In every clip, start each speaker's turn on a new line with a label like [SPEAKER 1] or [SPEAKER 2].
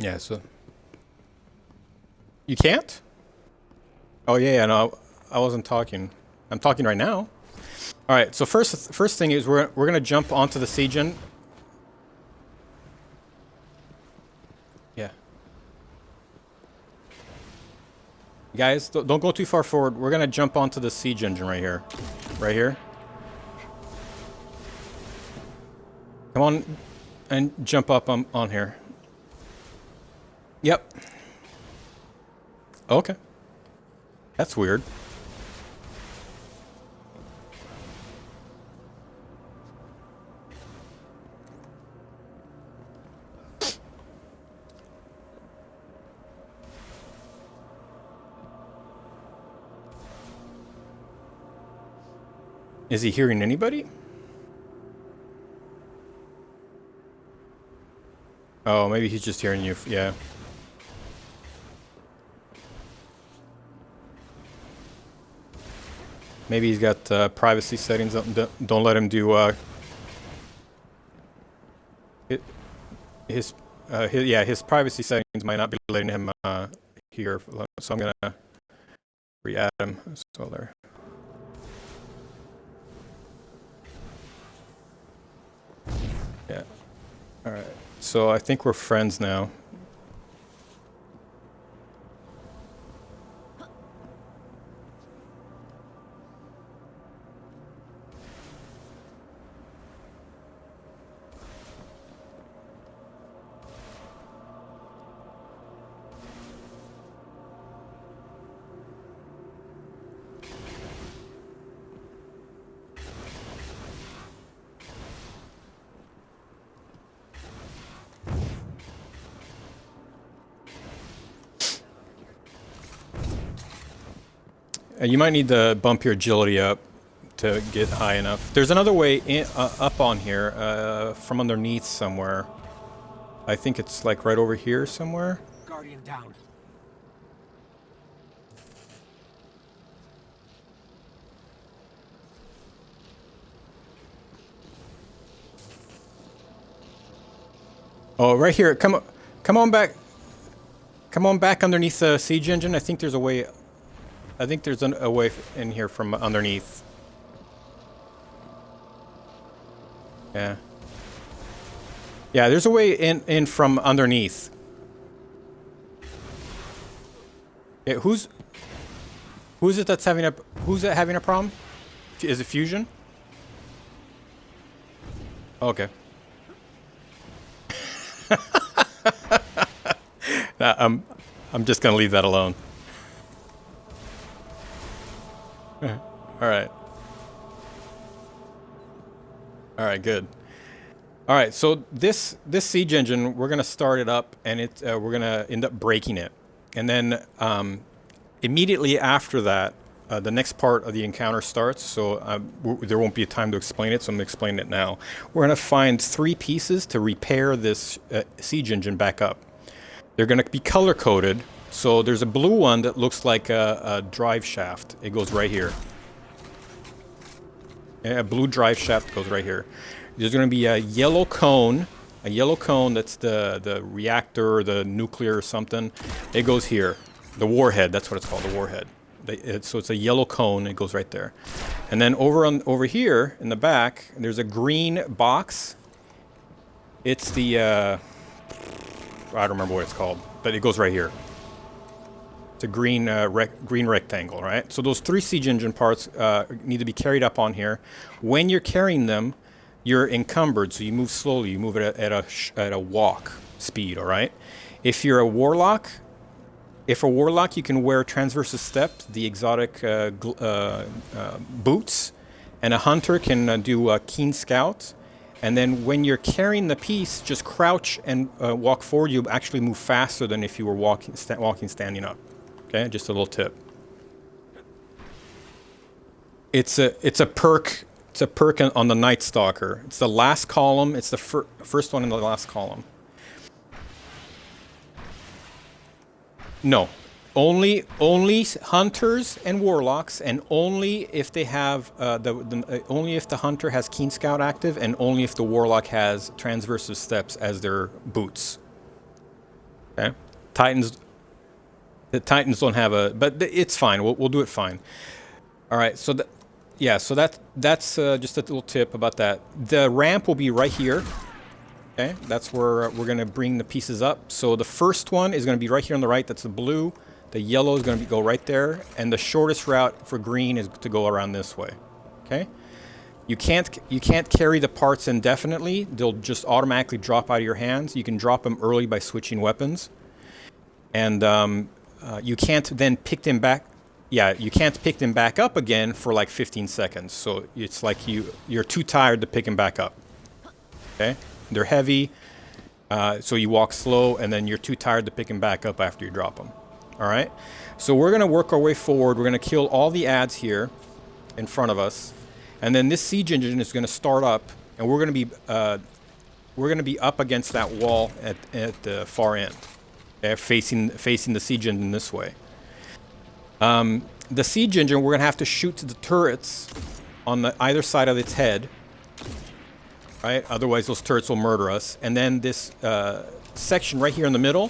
[SPEAKER 1] Yeah, so you can't? Oh yeah, no, I wasn't talking. I'm talking right now. All right, so first thing is we're gonna jump onto the siege engine. Yeah. Guys, don't go too far forward. We're gonna jump onto the siege engine right here. Right here. Come on and jump up on here. Yep. Okay. That's weird. Is he hearing anybody? Oh, maybe he's just hearing you. Yeah. Maybe he's got privacy settings. Don't let him do his privacy settings might not be letting him hear. So I'm gonna re-add him as well there. Yeah. All right. So I think we're friends now. You might need to bump your agility up to get high enough. There's another way in, up on here from underneath somewhere. I think it's like right over here somewhere.
[SPEAKER 2] Guardian down.
[SPEAKER 1] Oh, right here. Come on back. Come on back underneath the siege engine. I think there's a way. I think there's a way in here from underneath. Yeah. Yeah, there's a way in from underneath. Yeah, who's it that's having a problem? Is it Fusion? Okay. Nah, I'm just gonna leave that alone. All right. All right, good. All right, so this siege engine, we're gonna start it up, and we're gonna end up breaking it, and then immediately after that, the next part of the encounter starts. So there won't be a time to explain it, so I'm gonna explain it now. We're gonna find 3 pieces to repair this siege engine back up. They're gonna be color coded. So there's a blue one that looks like a drive shaft. It goes right here. A blue drive shaft goes right here. There's going to be a yellow cone that's the reactor or the nuclear or something. It goes here. The warhead, that's what it's called, the warhead. So it's a yellow cone, it goes right there. And then over here in the back, there's a green box. It's the, I don't remember what it's called, but it goes right here. It's a green rectangle, right? So those 3 siege engine parts need to be carried up on here. When you're carrying them, you're encumbered, so you move slowly. You move it at a walk speed, all right? If you're a warlock, you can wear transverse steps, the exotic boots, and a hunter can do a keen scout. And then when you're carrying the piece, just crouch and walk forward. You actually move faster than if you were walking standing up. Okay, just a little tip. It's a perk. It's a perk on the Night Stalker. It's the last column. It's the first one in the last column. No, Only hunters and warlocks, and only if they have only if the hunter has Keen Scout active, and only if the warlock has transversive steps as their boots. Okay, the Titans don't have a, but it's fine. We'll do it fine. All right, so yeah, so that's just a little tip about that. The ramp will be right here. Okay, that's where we're gonna bring the pieces up. So the first one is gonna be right here on the right. That's the blue. The yellow is going to go right there, and the shortest route for green is to go around this way. Okay, you can't carry the parts indefinitely. They'll just automatically drop out of your hands. You can drop them early by switching weapons, and you can't then pick them back. Yeah, you can't pick them back up again for like 15 seconds. So it's like you're too tired to pick them back up. Okay, they're heavy, so you walk slow, and then you're too tired to pick them back up after you drop them. All right, so we're going to work our way forward. We're going to kill all the ads here in front of us, and then this siege engine is going to start up, and we're going to be up against that wall at the far end, okay, facing the siege engine this way. The siege engine, we're going to have to shoot to the turrets on the either side of its head, right? Otherwise, those turrets will murder us. And then this section right here in the middle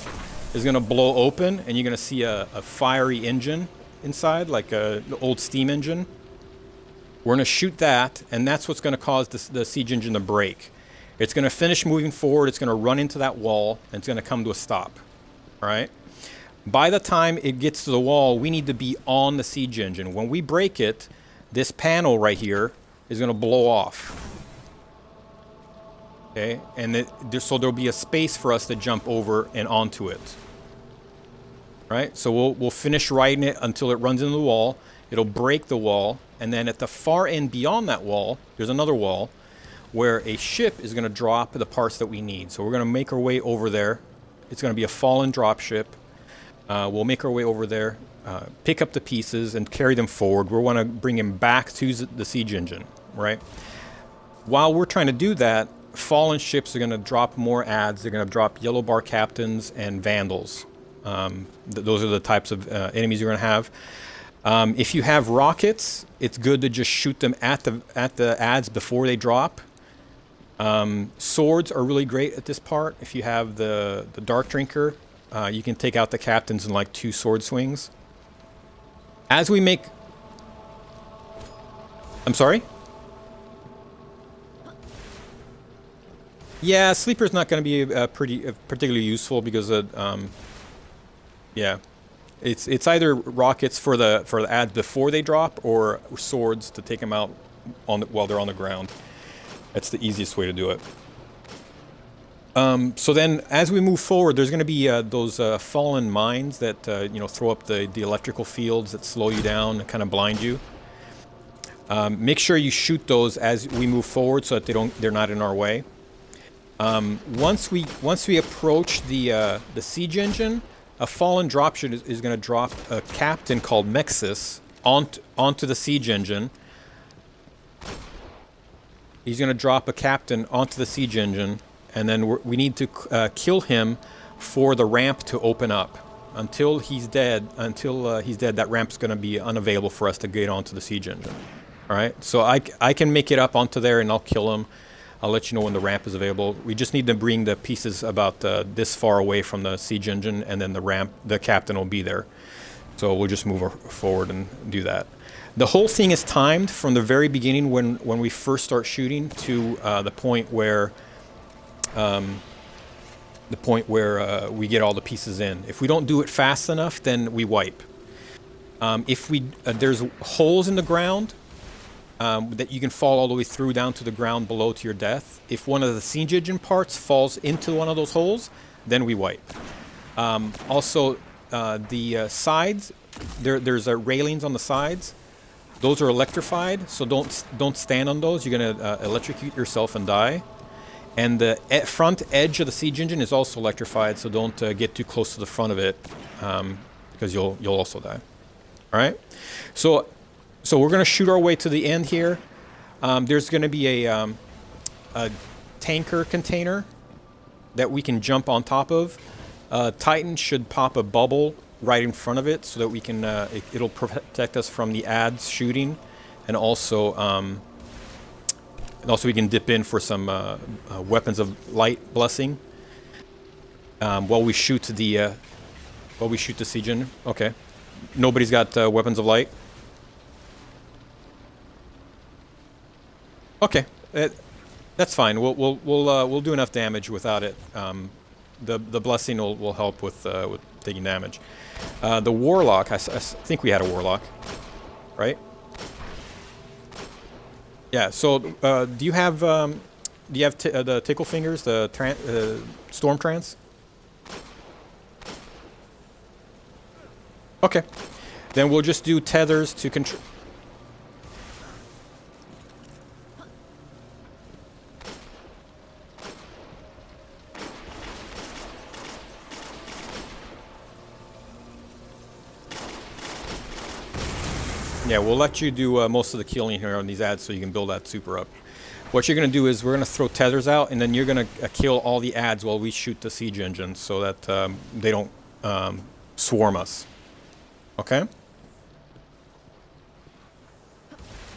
[SPEAKER 1] is going to blow open, and you're going to see a fiery engine inside, like the old steam engine. We're going to shoot that, and that's what's going to cause the siege engine to break. It's going to finish moving forward. It's going to run into that wall, and it's going to come to a stop. All right? By the time it gets to the wall, we need to be on the siege engine. When we break it, this panel right here is going to blow off. Okay, and so there'll be a space for us to jump over and onto it. Right, so we'll finish riding it until it runs into the wall. It'll break the wall, and then at the far end beyond that wall, there's another wall where a ship is going to drop the parts that we need. So we're going to make our way over there. It's going to be a fallen drop ship. We'll make our way over there, pick up the pieces, and carry them forward. We want to bring him back to the siege engine. Right. While we're trying to do that, fallen ships are going to drop more ads. They're going to drop yellow bar captains and vandals. Those are the types of enemies you're going to have. If you have rockets, it's good to just shoot them at the ads before they drop. Swords are really great at this part. If you have the Dark Drinker, you can take out the captains in like 2 sword swings. As we make... I'm sorry? Yeah, Sleeper's not going to be particularly useful because yeah, it's either rockets for the ads before they drop, or swords to take them out while they're on the ground. That's the easiest way to do it. So then, as we move forward, there's going to be those fallen mines that throw up the electrical fields that slow you down and kind of blind you. Make sure you shoot those as we move forward so that they're not in our way. Once we approach the siege engine, a fallen dropship is going to drop a captain called Mexis onto the siege engine. He's going to drop a captain onto the siege engine, and then we need to kill him for the ramp to open up. Until he's dead, that ramp's going to be unavailable for us to get onto the siege engine. All right, so I can make it up onto there, and I'll kill him. I'll let you know when the ramp is available. We just need to bring the pieces about this far away from the siege engine, and then the captain will be there. So we'll just move forward and do that. The whole thing is timed from the very beginning when we first start shooting to the point where we get all the pieces in. If we don't do it fast enough, then we wipe. If there's holes in the ground that you can fall all the way through down to the ground below to your death. If one of the siege engine parts falls into one of those holes, then we wipe. Also, the sides, there's railings on the sides. Those are electrified, so don't stand on those. You're gonna electrocute yourself and die. And the front edge of the siege engine is also electrified, so don't get too close to the front of it, because you'll also die. All right, so we're gonna shoot our way to the end here. There's gonna be a tanker container that we can jump on top of. Titan should pop a bubble right in front of it so that we can it'll protect us from the ads shooting, and also we can dip in for some weapons of light blessing while we shoot the siege engine. Okay, nobody's got weapons of light. Okay, that's fine. We'll do enough damage without it. The blessing will help with taking damage. The warlock, I think we had a warlock, right? Yeah. So do you have the tickle fingers, the storm trance? Okay. Then we'll just do tethers to control. Yeah, we'll let you do most of the killing here on these ads so you can build that super up. What you're going to do is we're going to throw tethers out, and then you're going to kill all the ads while we shoot the siege engines so that they don't swarm us. Okay?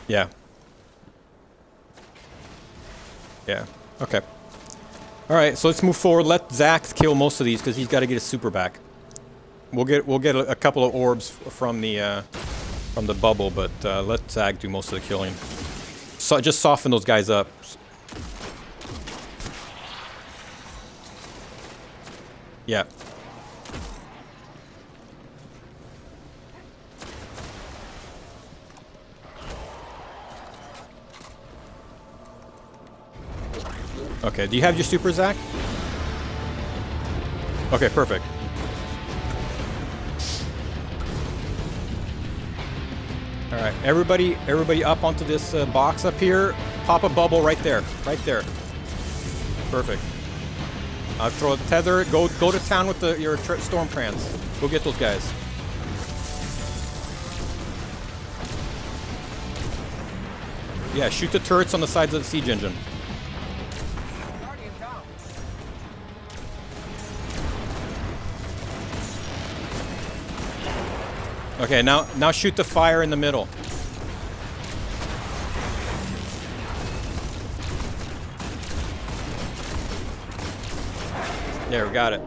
[SPEAKER 1] Yeah. Yeah. Okay. All right, so let's move forward. Let Zach kill most of these because he's got to get his super back. We'll get a couple of orbs from the bubble, but let Zag do most of the killing. So just soften those guys up. Yeah. Okay, do you have your super, Zach? Okay, perfect. All right, everybody up onto this box up here. Pop a bubble right there, Perfect. Throw a tether. Go to town with your storm trance. Go get those guys. Yeah, shoot the turrets on the sides of the siege engine. Okay, now shoot the fire in the middle. There, we got it.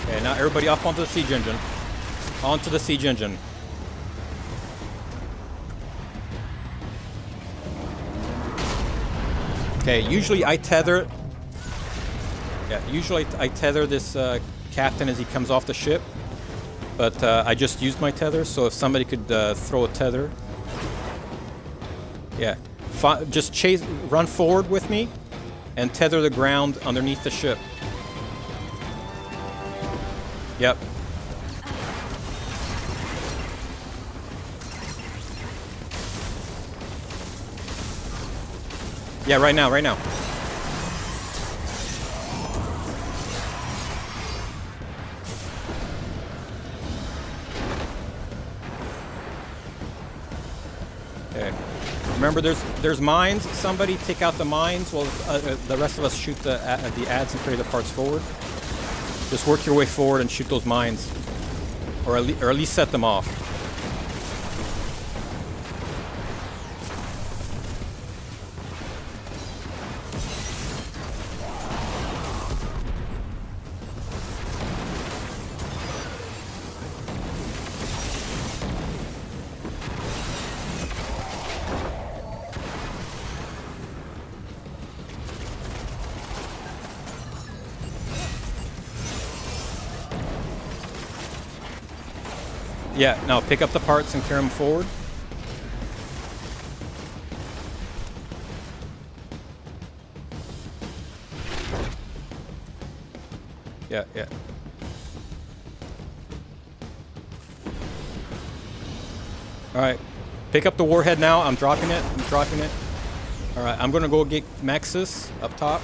[SPEAKER 1] Okay, now everybody up onto the siege engine. Onto the siege engine. Okay, usually I tether... Yeah, usually I tether this captain as he comes off the ship. But I just used my tether, so if somebody could throw a tether. Yeah. Just run forward with me and tether the ground underneath the ship. Yep. Yeah, right now. Okay. Remember, there's mines. Somebody take out the mines while the rest of us shoot the ads and carry the parts forward. Just work your way forward and shoot those mines, or at least set them off. Yeah, now pick up the parts and carry them forward. Yeah. All right, pick up the warhead now. I'm dropping it. All right, I'm gonna go get Maxis up top.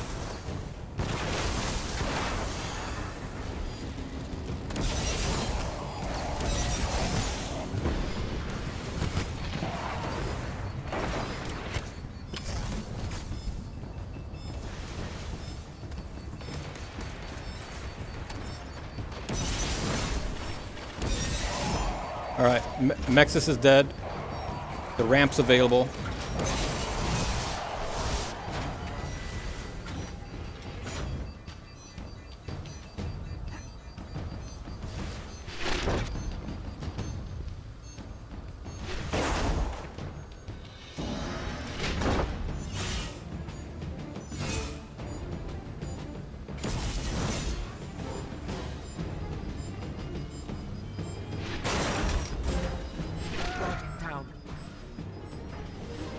[SPEAKER 1] Alright, Mexus is dead. The ramp's available.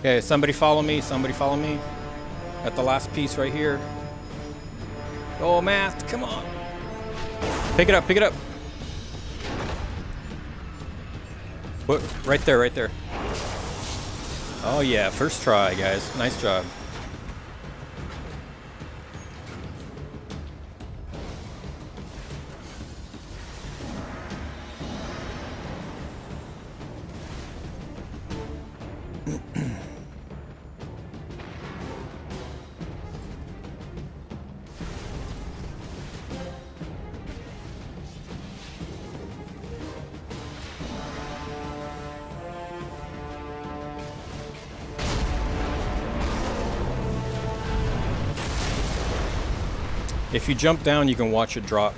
[SPEAKER 1] Okay, somebody follow me, somebody follow me. At the last piece right here. Oh, Matt, come on. Pick it up, pick it up. What? Right there, right there. Oh yeah, first try, guys. Nice job. If you jump down, you can watch it drop.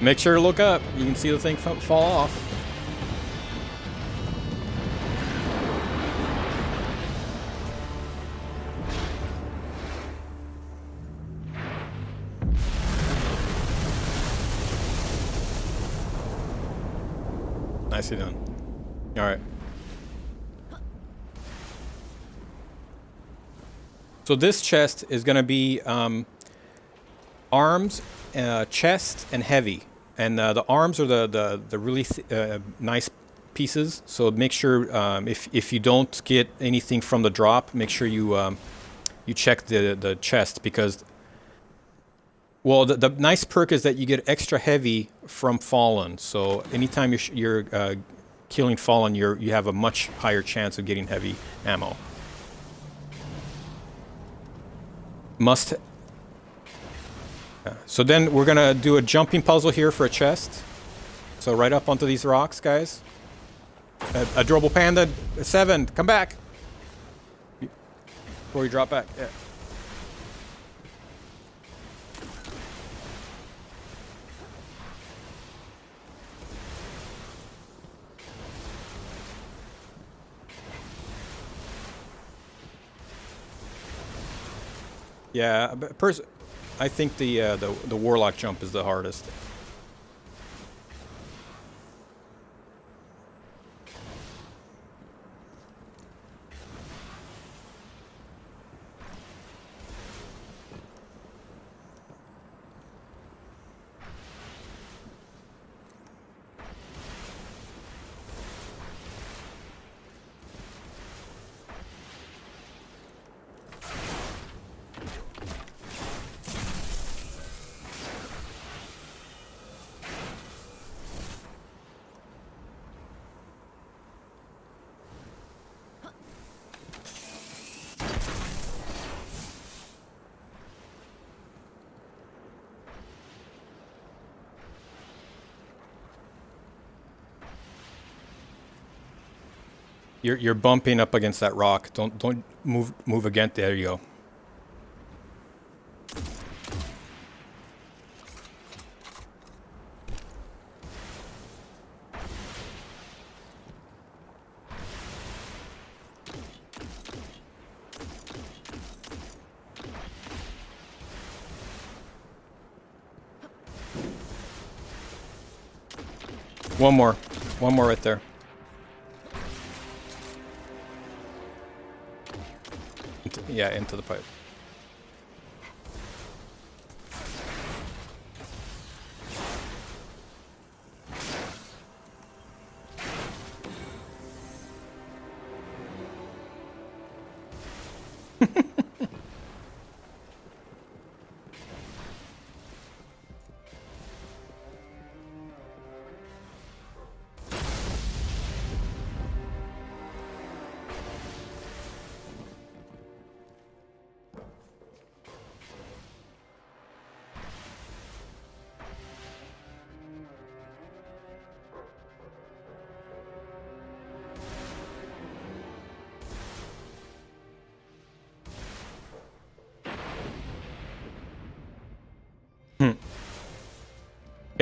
[SPEAKER 1] Make sure to look up. You can see the thing fall off. Nicely done. All right. So this chest is going to be arms, chest, and heavy. And the arms are the really nice pieces. So make sure if you don't get anything from the drop, make sure you you check the chest, because well, the nice perk is that you get extra heavy from Fallen. So anytime you're killing Fallen, you have a much higher chance of getting heavy ammo. Must. So then we're gonna do a jumping puzzle here for a chest. So right up onto these rocks, guys. A durable panda 7, come back before you drop back. Yeah. Yeah, but I think the warlock jump is the hardest. You're bumping up against that rock. Don't move against. There you go. One more right there. Yeah, into the pipe.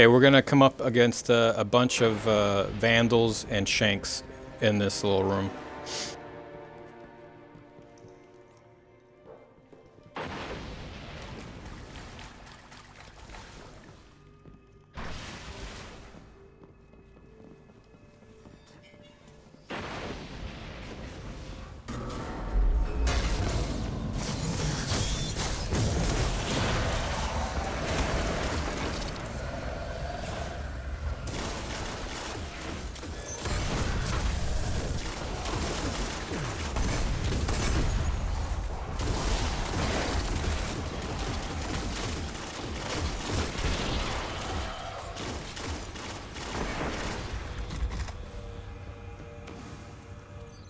[SPEAKER 1] Okay, we're gonna come up against a bunch of vandals and shanks in this little room.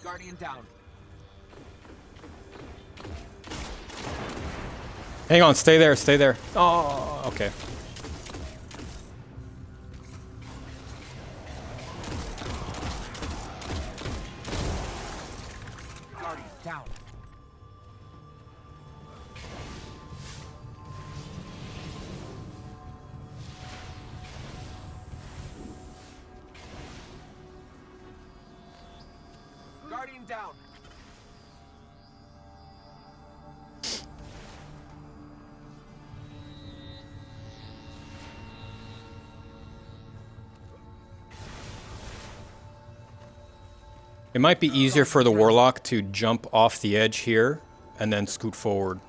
[SPEAKER 2] Guardian down.
[SPEAKER 1] Hang on, stay there, stay there. Oh, okay.
[SPEAKER 2] Guardian down. Guardian down.
[SPEAKER 1] It might be easier for the warlock to jump off the edge here and then scoot forward.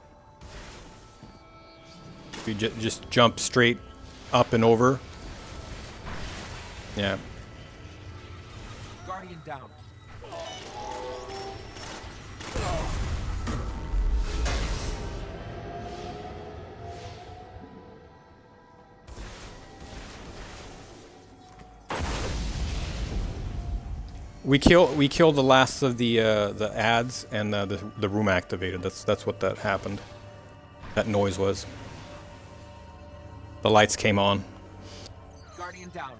[SPEAKER 1] If you just jump straight up and over. Yeah.
[SPEAKER 2] Guardian down.
[SPEAKER 1] We killed the last of the ads and the room activated. That's what that happened. That noise was. The lights came on.
[SPEAKER 2] Guardian down.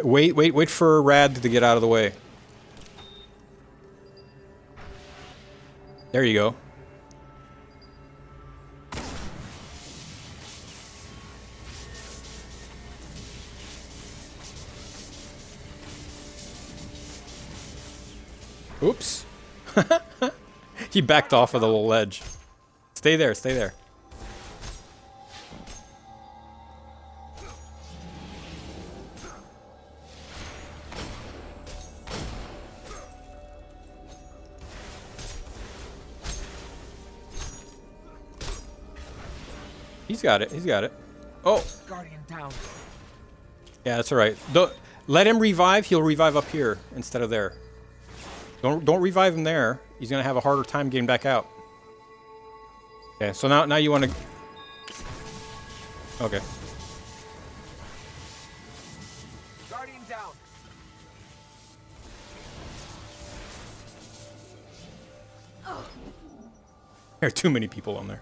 [SPEAKER 1] Wait for Rad to get out of the way. There you go. Oops. He backed off of the little ledge. Stay there, stay there. He's got it. He's got it. Oh.
[SPEAKER 2] Guardian down.
[SPEAKER 1] Yeah, that's all right. Let him revive. He'll revive up here instead of there. Don't revive him there. He's gonna have a harder time getting back out. Okay. So now you want to. Okay.
[SPEAKER 2] Guardian down.
[SPEAKER 1] There are too many people on there.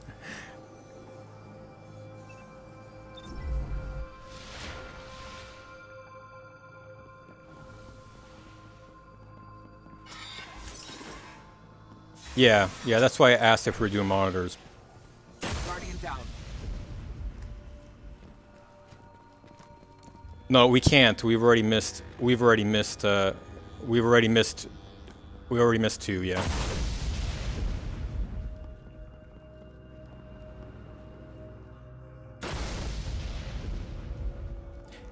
[SPEAKER 1] Yeah, that's why I asked if we're doing monitors.
[SPEAKER 2] Guardian down.
[SPEAKER 1] No, we can't. We've already missed two, yeah.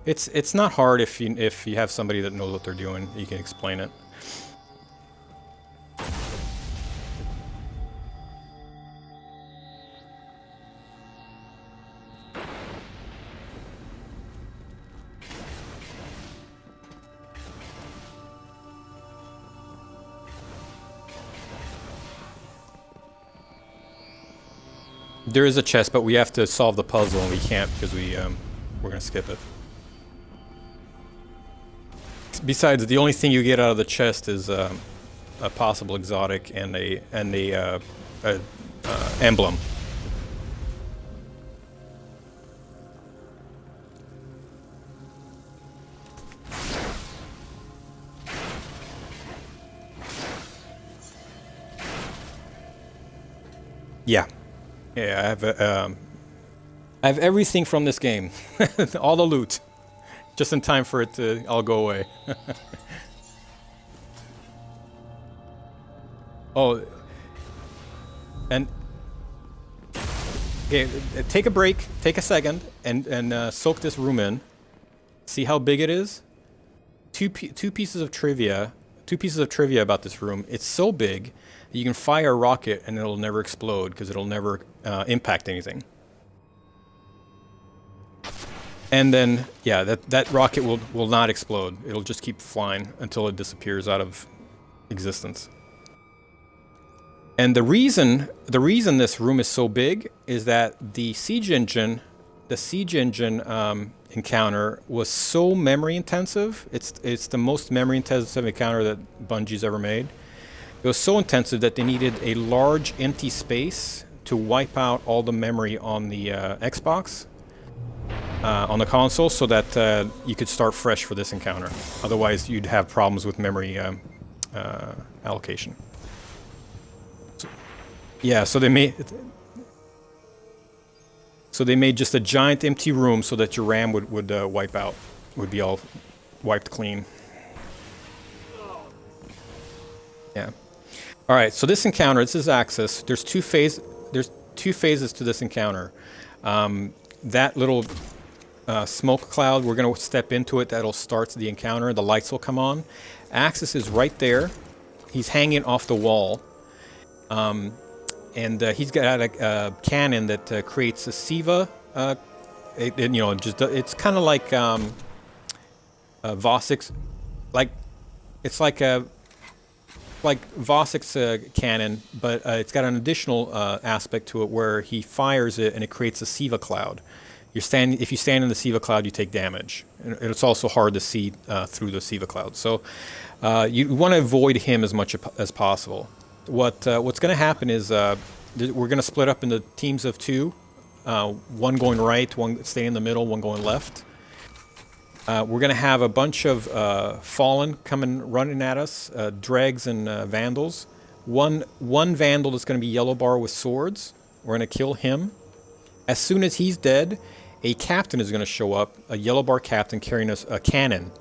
[SPEAKER 1] It's not hard if you have somebody that knows what they're doing. You can explain it. There is a chest, but we have to solve the puzzle, and we can't because we're gonna skip it. Besides, the only thing you get out of the chest is a possible exotic and a emblem. Yeah, yeah. I have everything from this game, all the loot, just in time for it to all go away. Oh, and okay, take a break, take a second, and soak this room in. See how big it is. Two pieces of trivia. Two pieces of trivia about this room. It's so big, you can fire a rocket and it'll never explode because it'll never impact anything. And then, yeah, that rocket will not explode. It'll just keep flying until it disappears out of existence. And the reason this room is so big is that the siege engine encounter was so memory intensive. It's the most memory intensive encounter that Bungie's ever made. It was so intensive that they needed a large empty space to wipe out all the memory on the Xbox, on the console, so that you could start fresh for this encounter. Otherwise, you'd have problems with memory allocation. Yeah, so they made just a giant empty room so that your RAM would wipe out, would be all wiped clean. Yeah. All right. So this encounter, this is Axis. There's two phases to this encounter. That little smoke cloud, we're going to step into it. That'll start the encounter. The lights will come on. Axis is right there. He's hanging off the wall. And he's got a cannon that creates a SIVA. It's kind of like Vossic's, it's like Vossic's cannon, but it's got an additional aspect to it where he fires it and it creates a SIVA cloud. If you stand in the SIVA cloud, you take damage, and it's also hard to see through the SIVA cloud. So you want to avoid him as much as possible. What's going to happen is we're going to split up into teams of two, one going right, one staying in the middle, one going left. We're going to have a bunch of Fallen running at us, Dregs and Vandals. One Vandal is going to be Yellow Bar with swords. We're going to kill him. As soon as he's dead, a captain is going to show up, a Yellow Bar captain carrying a cannon.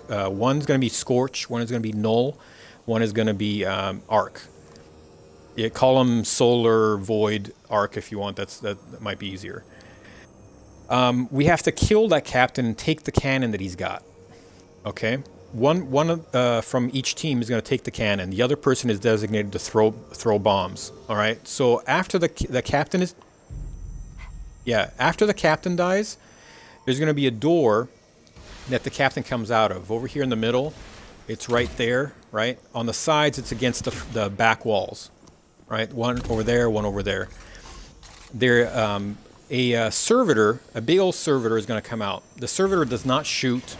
[SPEAKER 1] One's going to be Scorch, one is going to be Null, one is going to be Arc. Yeah, call them Solar, Void, Arc if you want. That might be easier. We have to kill that captain and take the cannon that he's got. Okay? One from each team is going to take the cannon. The other person is designated to throw bombs. All right? So after the captain is... Yeah, after the captain dies, there's going to be a door that the captain comes out of. Over here in the middle, it's right there, right? On the sides, it's against the back walls. Right, one over there, one over there. A servitor, a big old servitor is going to come out. The servitor does not shoot.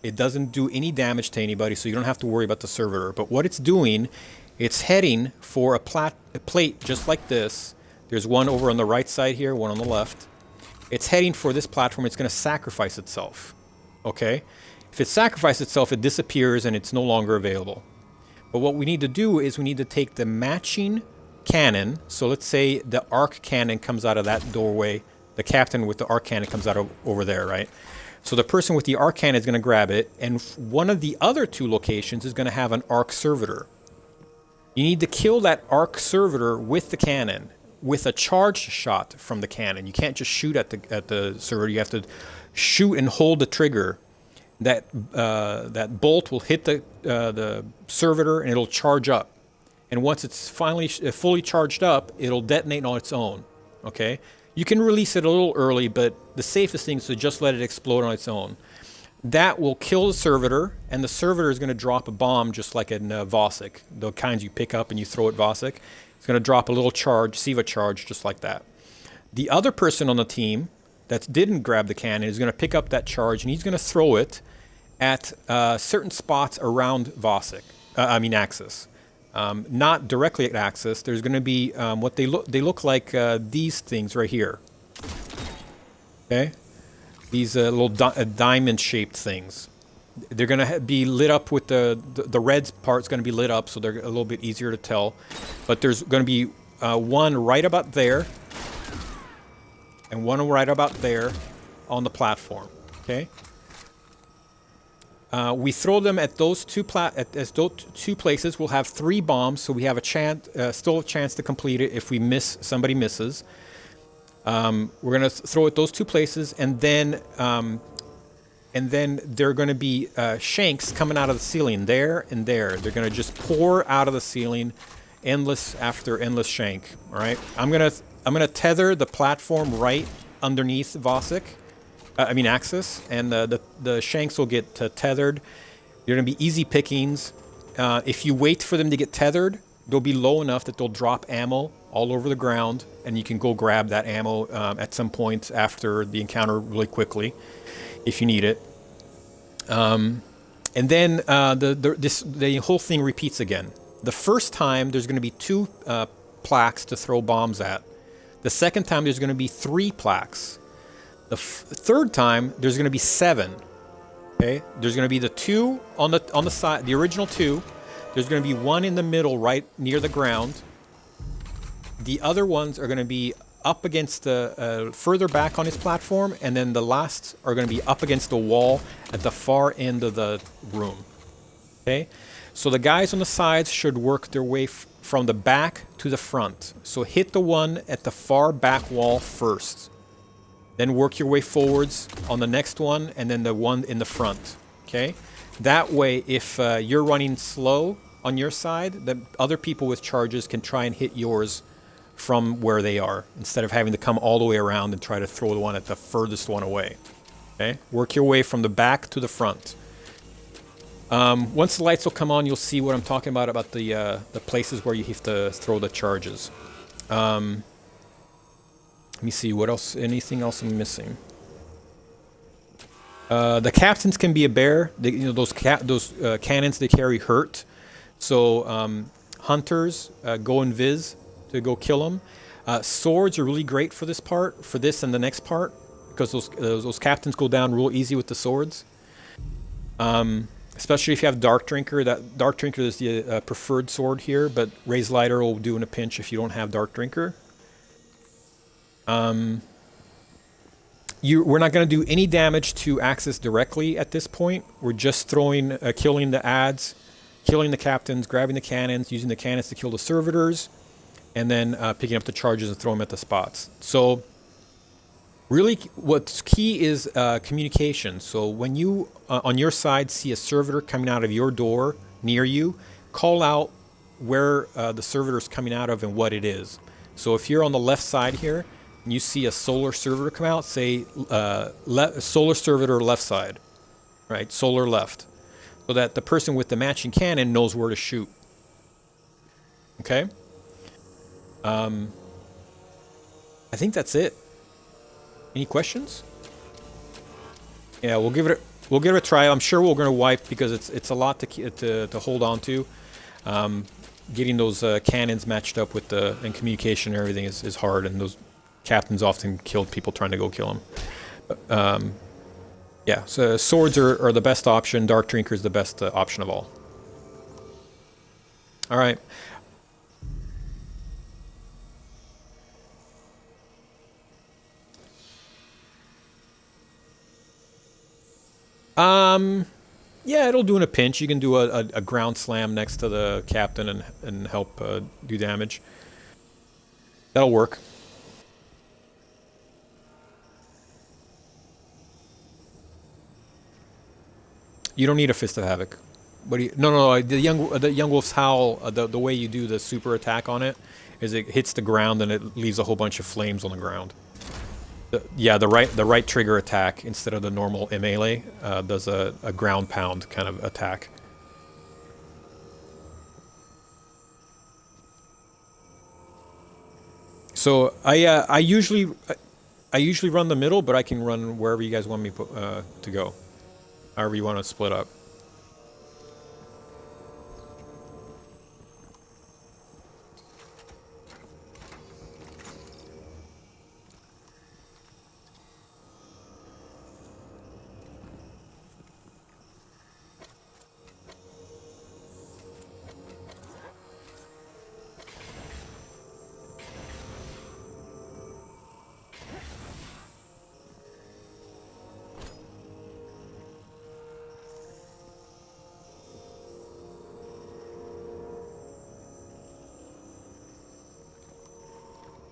[SPEAKER 1] It doesn't do any damage to anybody, so you don't have to worry about the servitor. But what it's doing, it's heading for a plate just like this. There's one over on the right side here, one on the left. It's heading for this platform. It's going to sacrifice itself. Okay? If it sacrifices itself, it disappears and it's no longer available. But what we need to do is we need to take the matching cannon. So let's say the arc cannon comes out of that doorway. The captain with the arc cannon comes out over there, right? So the person with the arc cannon is going to grab it, and one of the other two locations is going to have an arc servitor. You need to kill that arc servitor with the cannon, with a charged shot from the cannon. You can't just shoot at the servitor. You have to shoot and hold the trigger. That bolt will hit the servitor and it'll charge up. And once it's finally fully charged up, it'll detonate on its own. Okay? You can release it a little early, but the safest thing is to just let it explode on its own. That will kill the servitor, and the servitor is going to drop a bomb just like in Vossic, the kinds you pick up and you throw at Vossic. It's going to drop a little charge, SIVA charge, just like that. The other person on the team that didn't grab the cannon is going to pick up that charge, and he's going to throw it at certain spots around Vossic. Axis. not directly at axis. There's going to be what they look like these things right here. Okay, these little diamond-shaped things. They're going to be lit up with the red part's going to be lit up, so they're a little bit easier to tell. But there's going to be one right about there, and one right about there on the platform. Okay. We throw them at those two places. We'll have 3 bombs, so we have a chance, still a chance to complete it if we miss. Somebody misses. We're gonna throw it those 2 places, and then there are gonna be shanks coming out of the ceiling there and there. They're gonna just pour out of the ceiling, endless after endless shank. All right. I'm gonna tether the platform right underneath Vosik. Axis, and the shanks will get tethered. They're going to be easy pickings. If you wait for them to get tethered, they'll be low enough that they'll drop ammo all over the ground, and you can go grab that ammo at some point after the encounter really quickly, if you need it. And then the whole thing repeats again. The first time, there's going to be 2 plaques to throw bombs at. The second time, there's going to be 3 plaques. The third time, there's going to be 7. Okay, there's going to be the 2 on the side, the original 2. There's going to be 1 in the middle, right near the ground. The other ones are going to be up against the further back on his platform, and then the last are going to be up against the wall at the far end of the room. Okay, so the guys on the sides should work their way from the back to the front. So hit the one at the far back wall first. Then work your way forwards on the next one, and then the one in the front, okay? That way, if you're running slow on your side, the other people with charges can try and hit yours from where they are, instead of having to come all the way around and try to throw the one at the furthest one away, okay? Work your way from the back to the front. Once the lights will come on, you'll see what I'm talking about the places where you have to throw the charges. Let me see, what else? Anything else I'm missing? The captains can be a bear. Those cannons they carry hurt. So hunters go invis to go kill them. Swords are really great for this part, for this and the next part, because those captains go down real easy with the swords. Especially if you have Dark Drinker. That Dark Drinker is the preferred sword here, but Raise Lighter will do in a pinch if you don't have Dark Drinker. We're not going to do any damage to Axis directly at this point. We're just killing the ads, killing the captains, grabbing the cannons, using the cannons to kill the servitors, and then picking up the charges and throwing them at the spots. So really what's key is communication. So when you, on your side, see a servitor coming out of your door near you, call out where the servitor is coming out of and what it is. So if you're on the left side here, and you see a solar servitor come out, say solar servitor left side, right? Solar left. So that the person with the matching cannon knows where to shoot. Okay? I think that's it. Any questions? Yeah, we'll give it a try. I'm sure we're going to wipe because it's a lot to hold on to. Getting those cannons matched up with and communication and everything is hard, and those captains often killed people trying to go kill them. Yeah, so swords are the best option. Dark Drinker is the best option of all. All right. Yeah, it'll do in a pinch. You can do a ground slam next to the captain and help do damage. That'll work. You don't need a Fist of Havoc. No. The Young Wolf's Howl, the way you do the super attack on it is it hits the ground and it leaves a whole bunch of flames on the ground. The right trigger attack instead of the normal melee does a ground pound kind of attack. So I usually run the middle, but I can run wherever you guys want me to go. However you want to split up.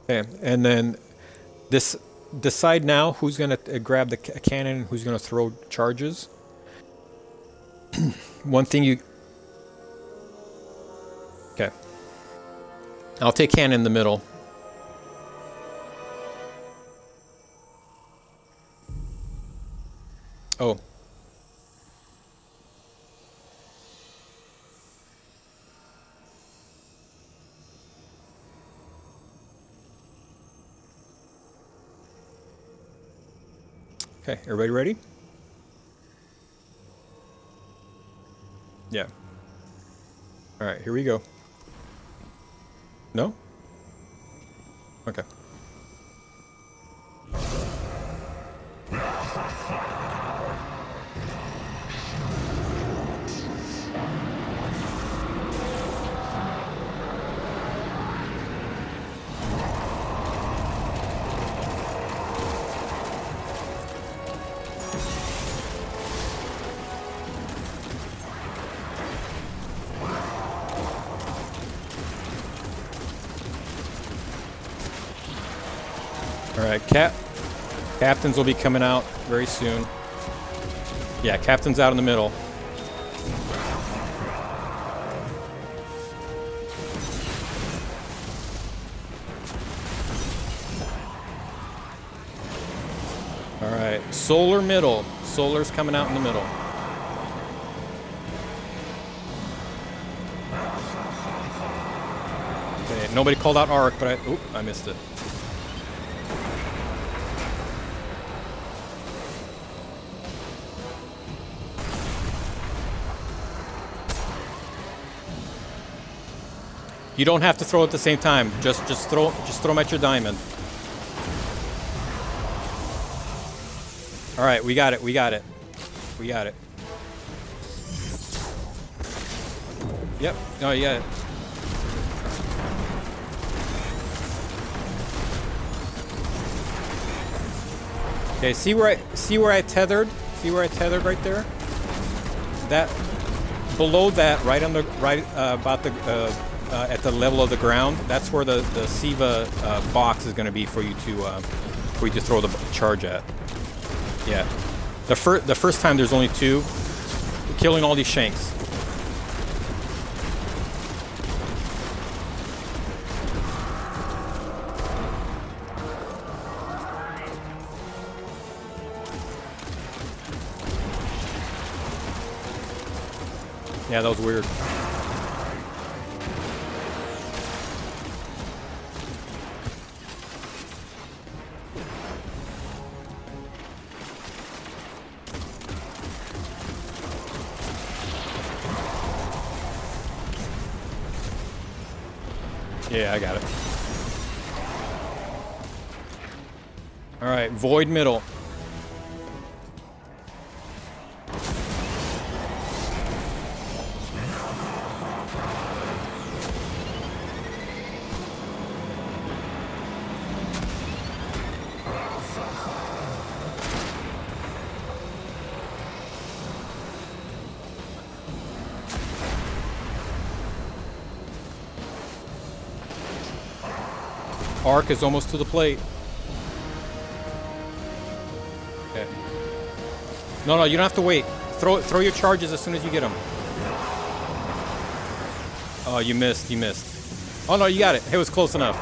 [SPEAKER 1] Okay, and then this decide now who's gonna grab the cannon, who's gonna throw charges. One thing you. Okay. I'll take cannon in the middle. Oh. Okay, everybody ready? Yeah. All right, here we go. No? Okay. All right, captains will be coming out very soon. Yeah, captain's out in the middle. All right, solar middle. Solar's coming out in the middle. Okay, nobody called out arc, but I missed it. You don't have to throw at the same time. Just throw them at your diamond. All right, we got it. We got it. We got it. Yep. No, you got it. Okay. See where I tethered? See where I tethered right there? That below that, right on the about the. At the level of the ground, that's where the Siva box is going to be for you to throw the charge at. Yeah, the first time there's only two, killing all these shanks. Yeah, that was weird. Yeah, I got it. All right, void middle. Arc is almost to the plate. Okay. No, you don't have to wait. Throw your charges as soon as you get them. Oh, you missed. Oh no, you got it. It was close enough.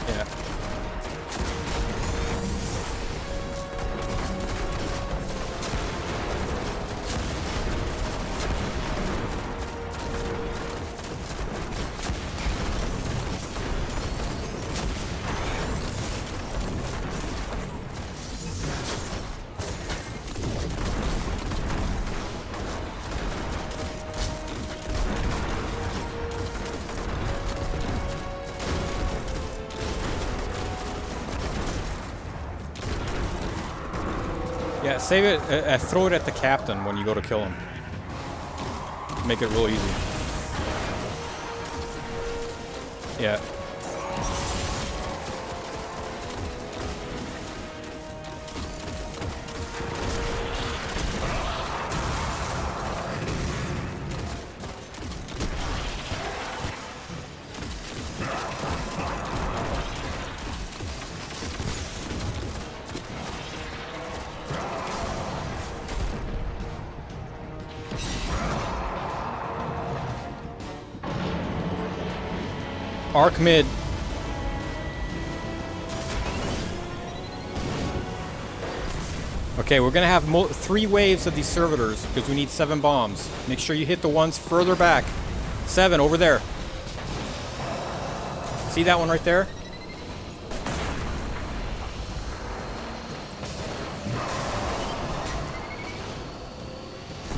[SPEAKER 1] Yeah. Yeah, save it. Throw it at the captain when you go to kill him. Make it real easy. Yeah. Arc mid. Okay, we're gonna have 3 waves of these servitors because we need 7 bombs. Make sure you hit the ones further back. 7 over there. See that one right there?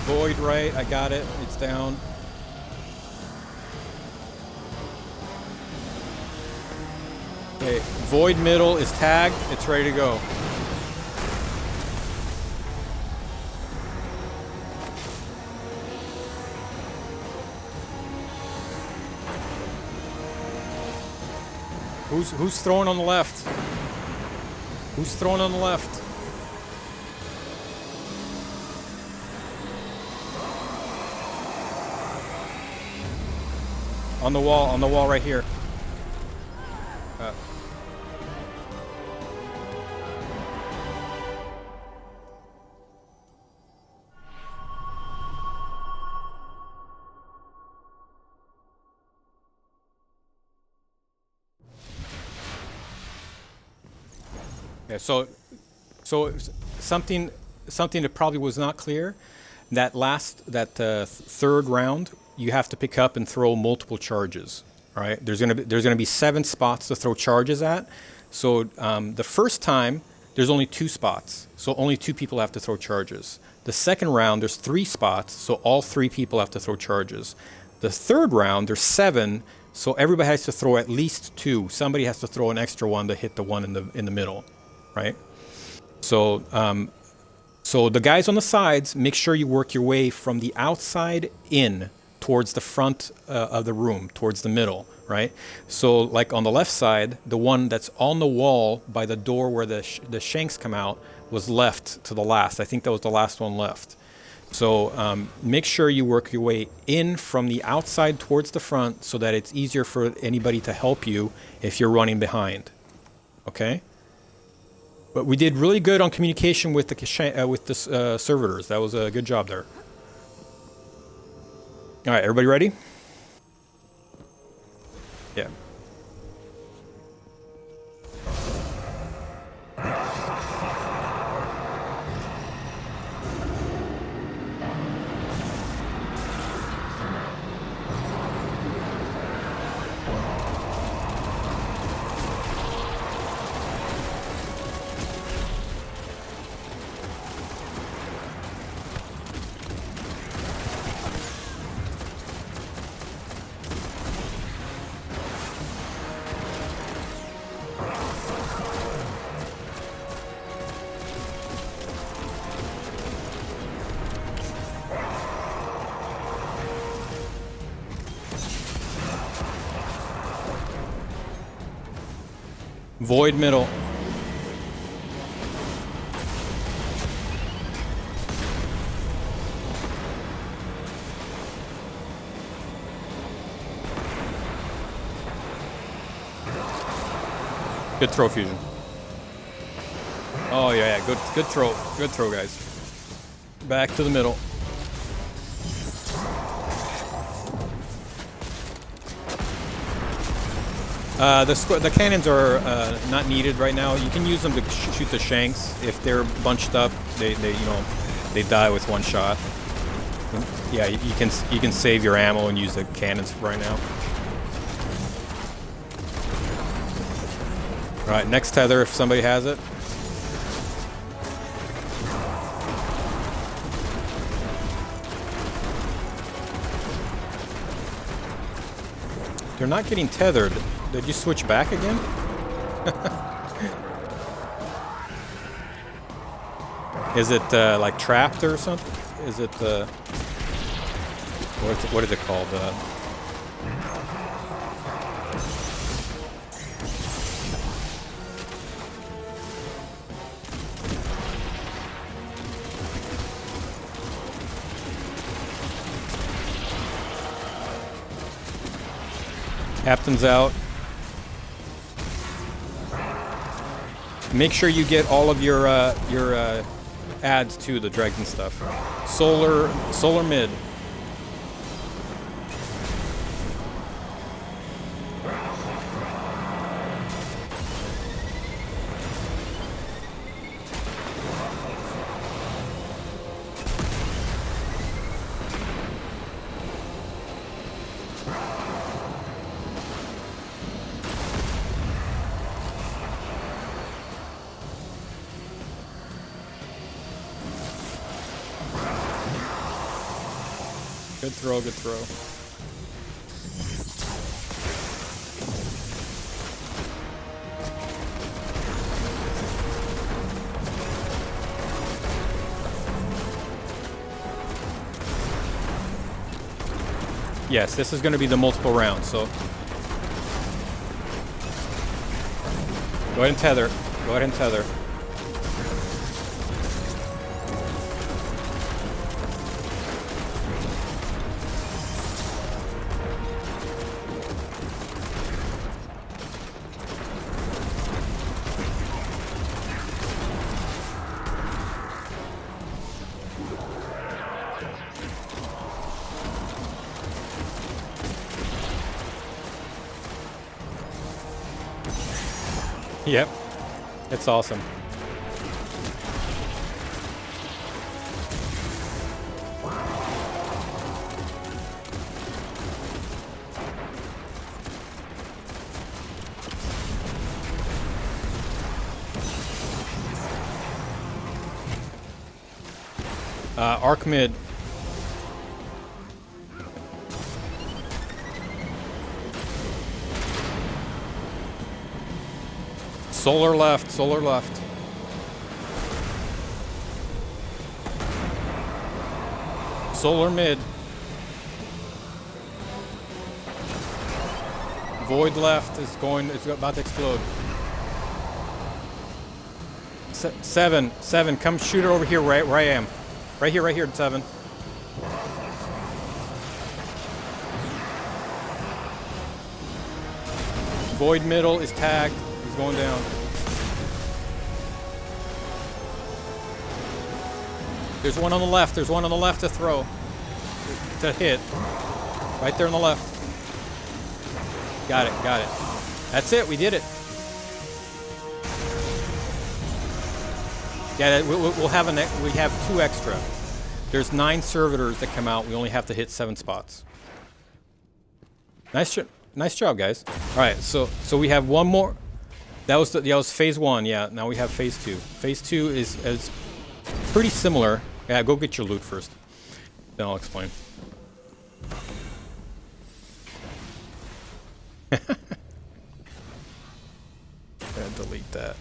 [SPEAKER 1] Void right, I got it. It's down. Okay, Void middle is tagged. It's ready to go. Who's throwing on the left? Who's throwing on the left? On the wall right here. Yeah, so something that probably was not clear. That third round, you have to pick up and throw multiple charges. All right, there's gonna be 7 spots to throw charges at. So the first time there's only 2 spots, so only 2 people have to throw charges. The second round there's 3 spots, so all 3 people have to throw charges. The third round there's 7, so everybody has to throw at least 2. Somebody has to throw an extra one to hit the one in the middle, right? So so the guys on the sides, make sure you work your way from the outside in towards the front of the room, towards the middle, right? So like on the left side, the one that's on the wall by the door where the shanks come out was left to the last. I think that was the last one left. So make sure you work your way in from the outside towards the front so that it's easier for anybody to help you if you're running behind, okay? But we did really good on communication with the servitors. That was a good job there. All right, everybody ready? Yeah. Void middle. Good throw, Fusion. Oh yeah, good throw. Good throw, guys. Back to the middle. The cannons are not needed right now. You can use them to shoot the shanks. If they're bunched up, they die with one shot. Yeah, you can save your ammo and use the cannons right now. All right, next tether if somebody has it. They're not getting tethered. Did you switch back again? Is it like trapped or something? Is it what is it called? Captain's out. Make sure you get all of your ads to the dragon stuff. Solar mid. Good throw, good throw. Yes, this is going to be the multiple rounds, so... Go ahead and tether. Go ahead and tether. Yep, it's awesome. Arc mid. Solar left, solar left. Solar mid. Void left is going, it's about to explode. Seven, come shoot it over here, right where I am. Right here, 7. Void middle is tagged. He's going down. There's one on the left. There's one on the left to throw. To hit. Right there on the left. Got it, got it. That's it, we did it. Yeah, we'll have we have 2 extra. There's 9 servitors that come out. We only have to hit 7 spots. Nice job, guys. All right, so we have one more. That was phase 1. Yeah, now we have phase 2. Phase 2 is pretty similar. Yeah, go get your loot first. Then I'll explain. Delete that.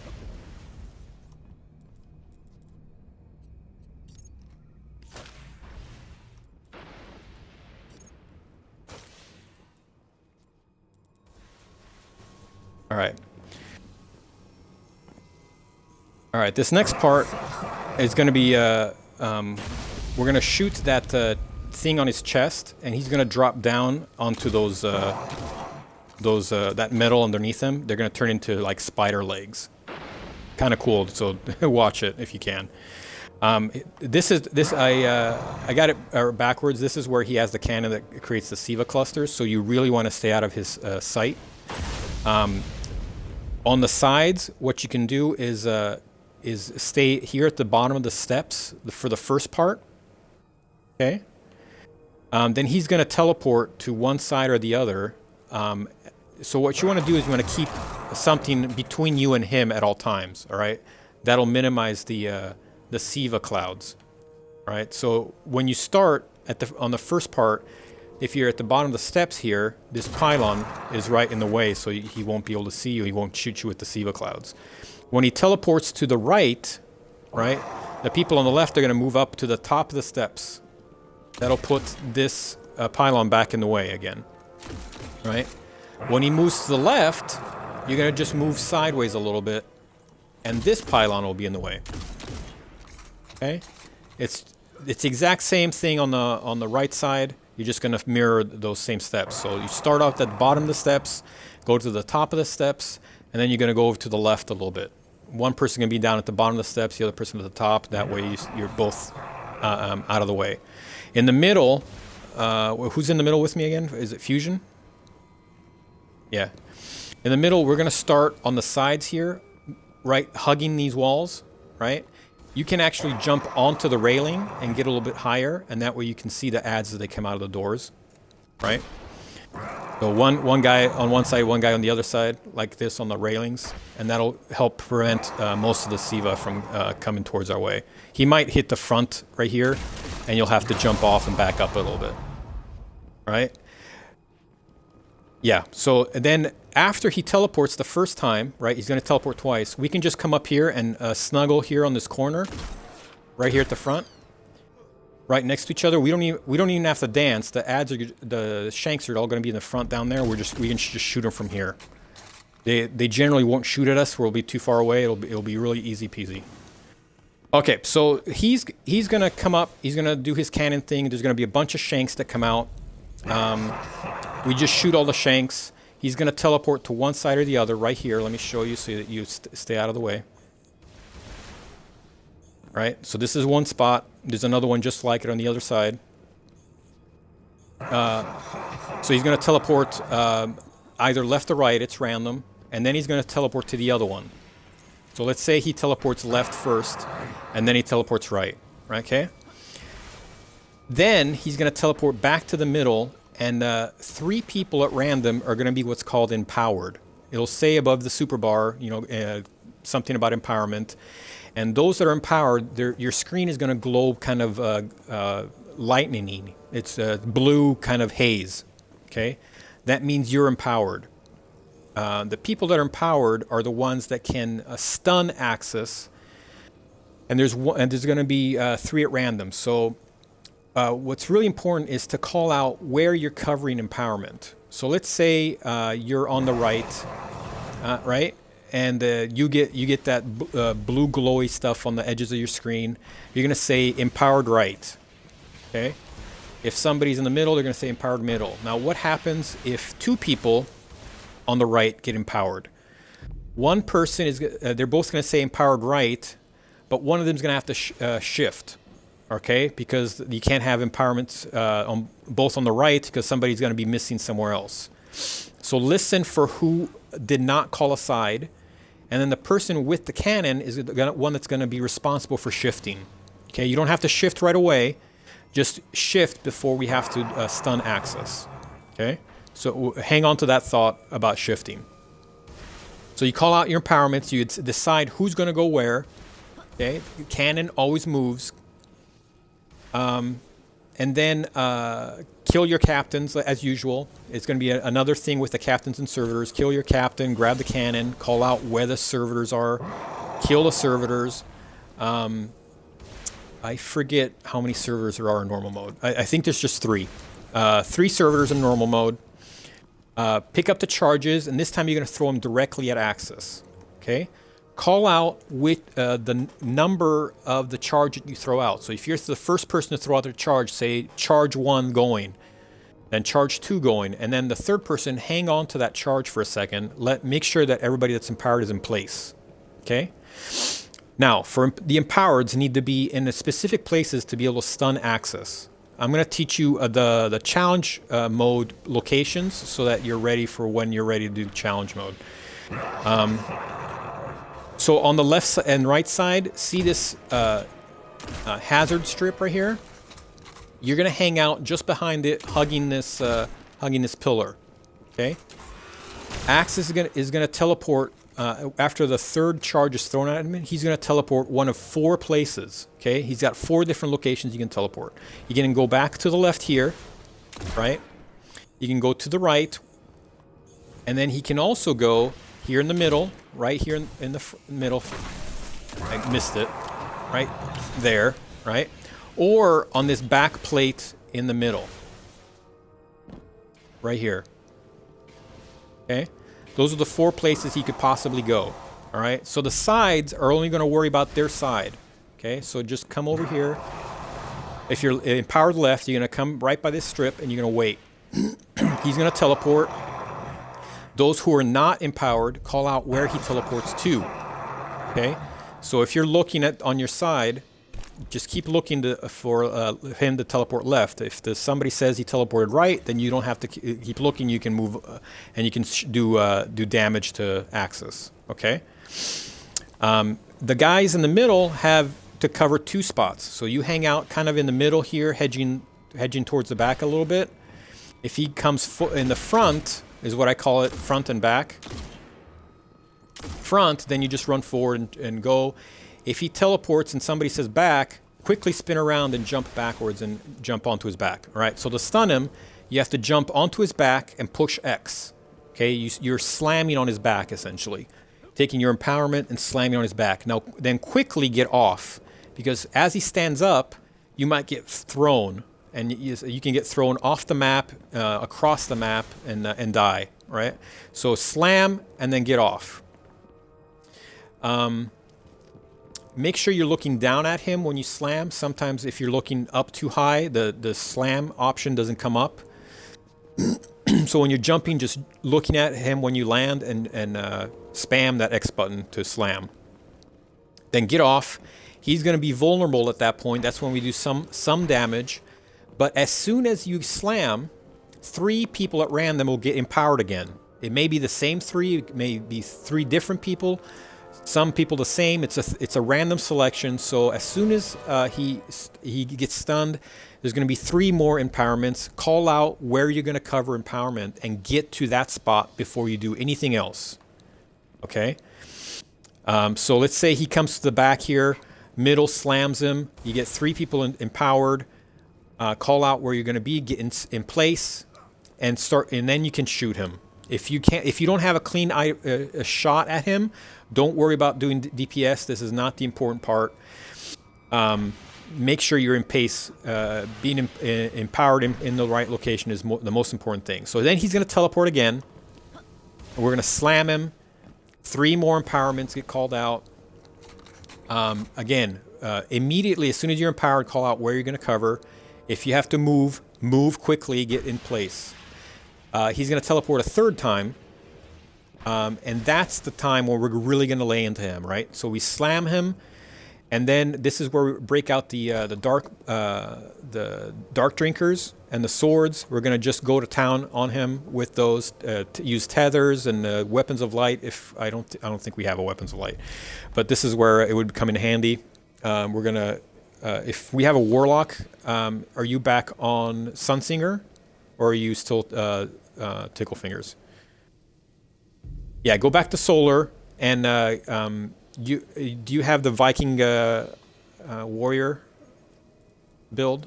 [SPEAKER 1] All right. All right, this next part is going to be, we're going to shoot that thing on his chest, and he's going to drop down onto those that metal underneath him. They're going to turn into like spider legs. Kind of cool, so watch it if you can. I got it backwards. This is where he has the cannon that creates the SIVA clusters, so you really want to stay out of his sight. On the sides, what you can do is stay here at the bottom of the steps for the first part. Okay. Then he's going to teleport to one side or the other. So what you want to do is you want to keep something between you and him at all times. All right. That'll minimize the SIVA clouds. All right. So when you start on the first part, if you're at the bottom of the steps here, this pylon is right in the way, so he won't be able to see you. He won't shoot you with the SIVA clouds. When he teleports to the right, the people on the left are going to move up to the top of the steps. That'll put this pylon back in the way again, right? When he moves to the left, you're going to just move sideways a little bit, and this pylon will be in the way. Okay? It's the exact same thing on the right side. You're just going to mirror those same steps. So you start off at the bottom of the steps, go to the top of the steps, and then you're going to go over to the left a little bit. One person can be down at the bottom of the steps, the other person at the top. That way you're both out of the way. In the middle, who's in the middle with me again? Is it Fusion? Yeah. In the middle, we're going to start on the sides here, right, hugging these walls, right? You can actually jump onto the railing and get a little bit higher, and that way you can see the ads as they come out of the doors, right? So one guy on one side, one guy on the other side, like this on the railings, and that'll help prevent most of the SIVA from coming towards our way. He might hit the front right here, and you'll have to jump off and back up a little bit. right? Yeah, so then after he teleports the first time, right, he's going to teleport twice. We can just come up here and snuggle here on this corner, right here at the front, right next to each other. We don't even have to dance. The shanks are all going to be in the front down there. We can just shoot them from here. They generally won't shoot at us. We'll be too far away. It'll be really easy peasy. Okay, so he's going to come up. He's going to do his cannon thing. There's going to be a bunch of shanks that come out. We just shoot all the shanks. He's going to teleport to one side or the other right here. Let me show you so that you stay out of the way. Right? So this is one spot. There's another one just like it on the other side. So he's going to teleport either left or right. It's random. And then he's going to teleport to the other one. So let's say he teleports left first, and then he teleports right. Okay? Then he's going to teleport back to the middle, and 3 people at random are going to be what's called empowered. It'll say above the super bar, you know, something about empowerment. And those that are empowered, your screen is going to glow kind of lightning-y. It's a blue kind of haze. Okay? That means you're empowered. The people that are empowered are the ones that can stun Axis. And there's going to be 3 at random. So what's really important is to call out where you're covering empowerment. So let's say you're on the right, right? And you get that blue glowy stuff on the edges of your screen. You're going to say empowered right. Okay? If somebody's in the middle, they're going to say empowered middle. Now, what happens if 2 people on the right get empowered? One person is they're both going to say empowered right, but one of them is going to have to shift. Okay, because you can't have empowerments both on the right because somebody's going to be missing somewhere else. So listen for who did not call a side, and then the person with the cannon is one that's going to be responsible for shifting. Okay, you don't have to shift right away, just shift before we have to stun Axis. Okay, so hang on to that thought about shifting. So you call out your empowerments, you decide who's going to go where. Okay, the cannon always moves. And then kill your captains as usual. It's going to be another thing with the captains and servitors. Kill your captain, grab the cannon, call out where the servitors are, kill the servitors. I forget how many servitors there are in normal mode. I think there's just 3. 3 servitors in normal mode. Pick up the charges, and this time you're going to throw them directly at Axis. Okay? Call out with the number of the charge that you throw out. So if you're the first person to throw out the charge, say charge 1 going, then charge 2 going, and then the third person hang on to that charge for a second. Make sure that everybody that's empowered is in place. Okay? Now, for the empowereds need to be in the specific places to be able to stun Axis. I'm going to teach you the challenge mode locations so that you're ready for when you're ready to do challenge mode. So on the left and right side, see this hazard strip right here? You're going to hang out just behind it, hugging this pillar. Okay? Axis is going to teleport after the third charge is thrown at him. He's going to teleport one of 4 places. Okay? He's got 4 different locations you can teleport. You can go back to the left here, right? You can go to the right, and then he can also go here in the middle, right here in the middle. I missed it. Right there, right? Or on this back plate in the middle. Right here. Okay? Those are the 4 places he could possibly go. All right? So the sides are only going to worry about their side. Okay? So just come over here. If you're empowered left, you're going to come right by this strip and you're going to wait. He's going to teleport. Those who are not empowered, call out where he teleports to. Okay? So if you're looking on your side, just keep looking for him to teleport left. If somebody says he teleported right, then you don't have to keep looking. You can move, and you can do damage to Axis. Okay? The guys in the middle have to cover 2 spots. So you hang out kind of in the middle here, hedging towards the back a little bit. If he comes in the front, is what I call it, front and back. Front, then you just run forward and go. If he teleports and somebody says back, quickly spin around and jump backwards and jump onto his back. All right, so to stun him, you have to jump onto his back and push X. Okay, you're slamming on his back essentially, taking your empowerment and slamming on his back. Now, then quickly get off, because as he stands up, you might get thrown, and you can get thrown off the map, across the map, and die. Right? So slam and then get off. Make sure you're looking down at him when you slam. Sometimes if you're looking up too high, the slam option doesn't come up. So when you're jumping, just looking at him when you land and spam that X button to slam. Then get off. He's going to be vulnerable at that point. That's when we do some damage. But as soon as you slam, 3 people at random will get empowered again. It may be the same 3. It may be 3 different people. Some people the same. It's a random selection. So as soon as he gets stunned, there's going to be 3 more empowerments. Call out where you're going to cover empowerment and get to that spot before you do anything else. Okay? So let's say he comes to the back here. Middle slams him. You get 3 people empowered. Call out where you're going to be. Get in place, and then you can shoot him. If you don't have a clean a shot at him, don't worry about doing DPS. This is not the important part. Make sure you're in pace. Being empowered in the right location is the most important thing. So then he's going to teleport again. We're going to slam him. 3 more empowerments get called out. Again, immediately as soon as you're empowered, call out where you're going to cover. If you have to move quickly, get in place. He's going to teleport a 3rd time. And that's the time where we're really going to lay into him, right? So we slam him, and then this is where we break out the dark drinkers and the swords. We're going to just go to town on him with those. Use tethers and weapons of light. If I don't think we have a weapons of light, but this is where it would come in handy. We're gonna if we have a warlock. Are you back on Sunsinger, or are you still Tickle Fingers? Yeah, go back to Solar, and do you have the Viking warrior build?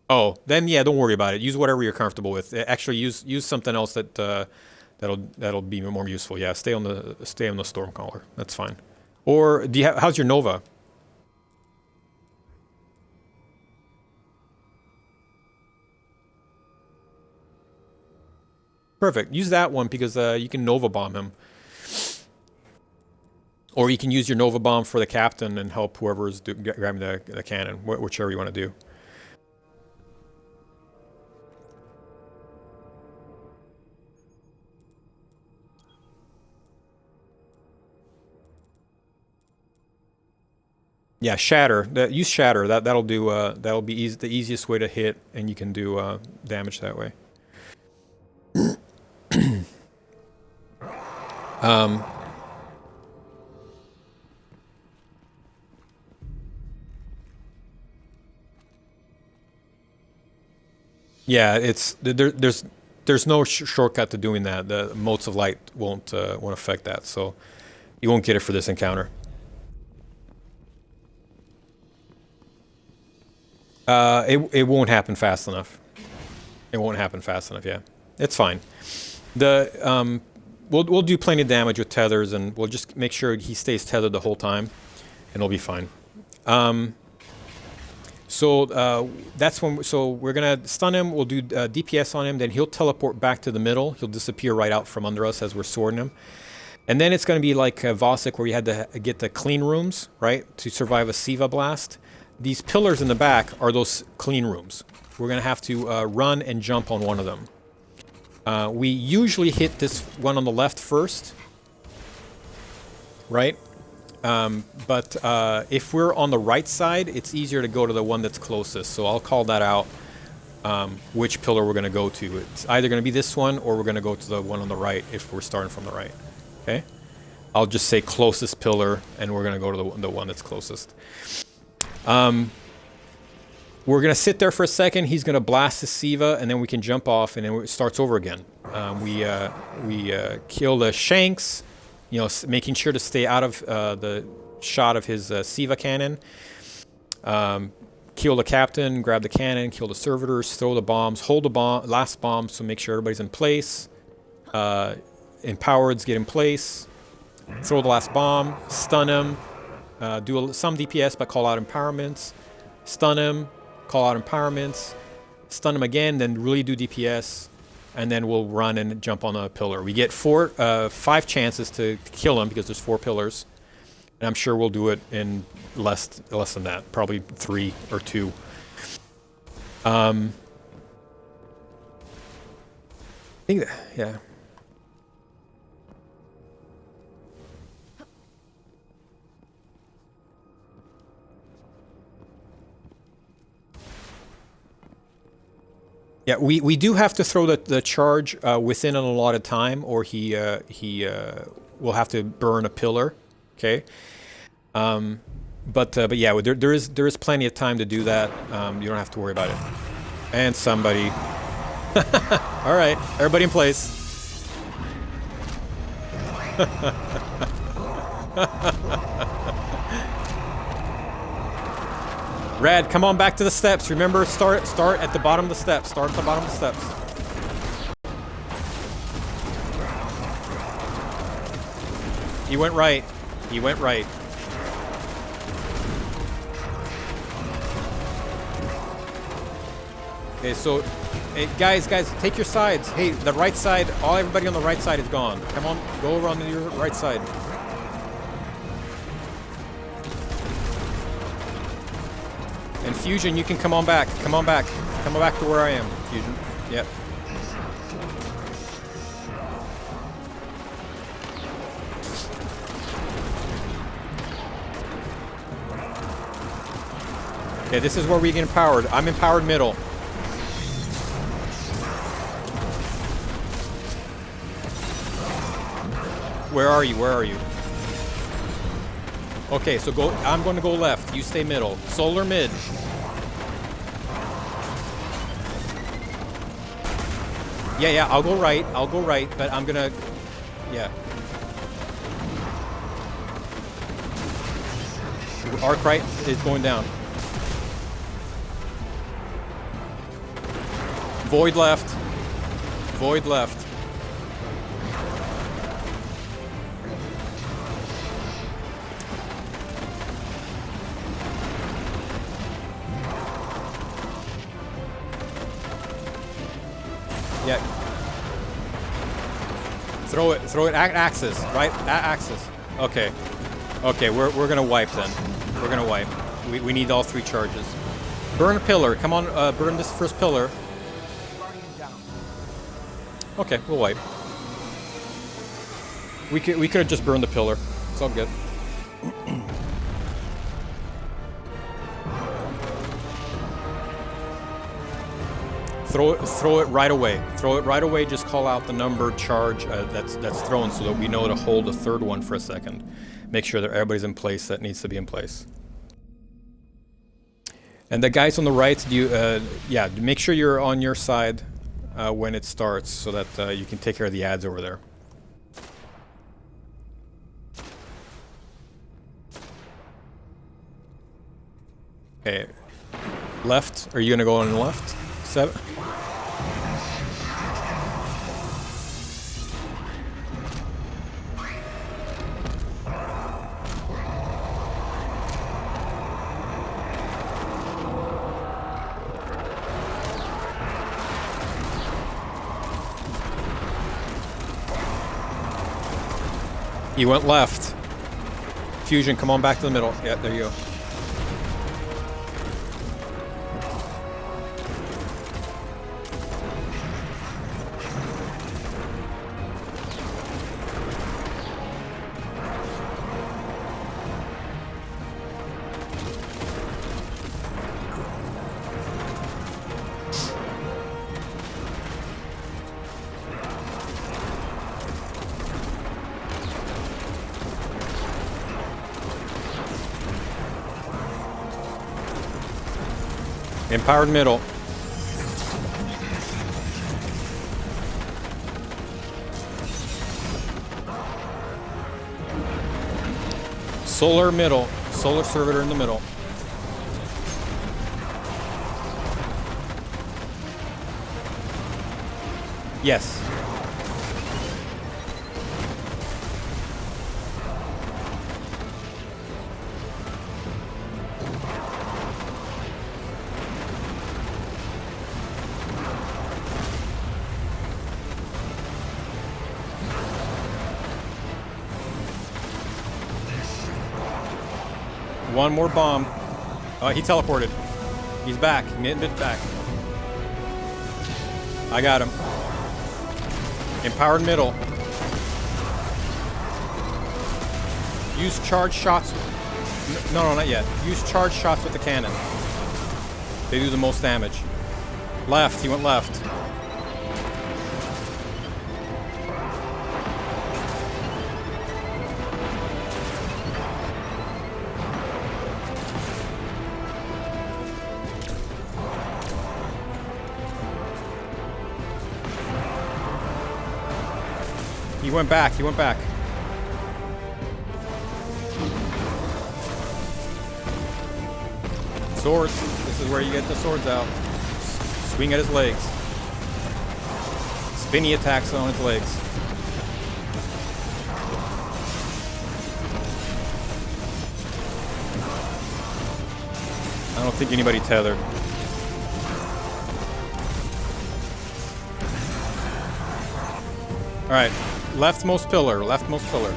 [SPEAKER 1] Oh, then yeah, don't worry about it. Use whatever you're comfortable with. Actually, use something else that'll be more useful. Yeah, stay on the Stormcaller. That's fine. Or how's your Nova? Perfect. Use that one because you can Nova Bomb him. Or you can use your Nova Bomb for the captain and help whoever's grabbing the cannon, whichever you want to do. Yeah, Shatter. Use Shatter. That'll do. That'll be the easiest way to hit, and you can do damage that way. Yeah, there's no shortcut to doing that. The motes of light won't affect that, so you won't get it for this encounter. It won't happen fast enough. It won't happen fast enough. Yeah, it's fine. We'll do plenty of damage with tethers, and we'll just make sure he stays tethered the whole time, and it'll be fine. So that's when. So we're gonna stun him. We'll do DPS on him. Then he'll teleport back to the middle. He'll disappear right out from under us as we're swording him. And then it's gonna be like Vosik, where you had to get the clean rooms, right, to survive a Siva blast. These pillars in the back are those clean rooms. We're gonna have to run and jump on one of them. We usually hit this one on the left first, right? But if we're on the right side, it's easier to go to the one that's closest. So I'll call that out, which pillar we're going to go to. It's either going to be this one, or we're going to go to the one on the right if we're starting from the right. Okay? I'll just say closest pillar, and we're going to go to the one that's closest. We're going to sit there for a second. He's going to blast the Siva, and then we can jump off, and then it starts over again. We kill the Shanks, you know, making sure to stay out of the shot of his Siva cannon. Kill the captain, grab the cannon, kill the servitors, throw the bombs, hold the last bomb, so make sure everybody's in place. Empowereds get in place. Throw the last bomb, stun him, do some DPS but call out empowerments. Stun him, call out empowerments, stun him again, then really do DPS, and then we'll run and jump on a pillar. We get 5 chances to kill him because there's 4 pillars. And I'm sure we'll do it in less than that, probably 3 or 2. I think that, yeah. Yeah, we do have to throw the charge within an allotted time, or he will have to burn a pillar. Okay, but yeah, there is plenty of time to do that. You don't have to worry about it. And somebody, all right, everybody in place. Rad, come on back to the steps. Remember, start at the bottom of the steps. Start at the bottom of the steps. He went right. He went right. Okay, so, hey, guys, take your sides. Hey, the right side, everybody on the right side is gone. Come on, go around to your right side. And Fusion, you can come on back. Come on back. Come on back to where I am, Fusion. Yep. Okay, this is where we get empowered. I'm empowered middle. Where are you? Where are you? Okay, so go. I'm going to go left. You stay middle. Solar mid. Yeah, I'll go right. I'll go right, but I'm gonna. Yeah. Arc right is going down. Void left. Void left. Yeah. Throw it at axis, right? At axis. Okay. Okay, we're gonna wipe then. We're gonna wipe. We need all 3 charges. Burn a pillar. Come on, burn this first pillar. Okay, we'll wipe. We could have just burned the pillar. It's all good. Throw it right away. Throw it right away. Just call out the number charge that's thrown so that we know to hold the 3rd one for a second. Make sure that everybody's in place that needs to be in place. And the guys on the right, yeah, make sure you're on your side when it starts so that you can take care of the ads over there. Okay. Left. Are you going to go on the left? 7. He went left. Fusion, come on back to the middle. Yeah, there you go. Empowered middle. Solar middle. Solar servitor in the middle. Yes. One more bomb. He teleported. He's back. Mid back. I got him. Empowered middle. Use charge shots. No, not yet. Use charge shots with the cannon. They do the most damage. Left. He went left. He went back. He went back. Swords. This is where you get the swords out. Swing at his legs. Spinny attacks on his legs. I don't think anybody tethered. All right. Leftmost pillar, leftmost pillar.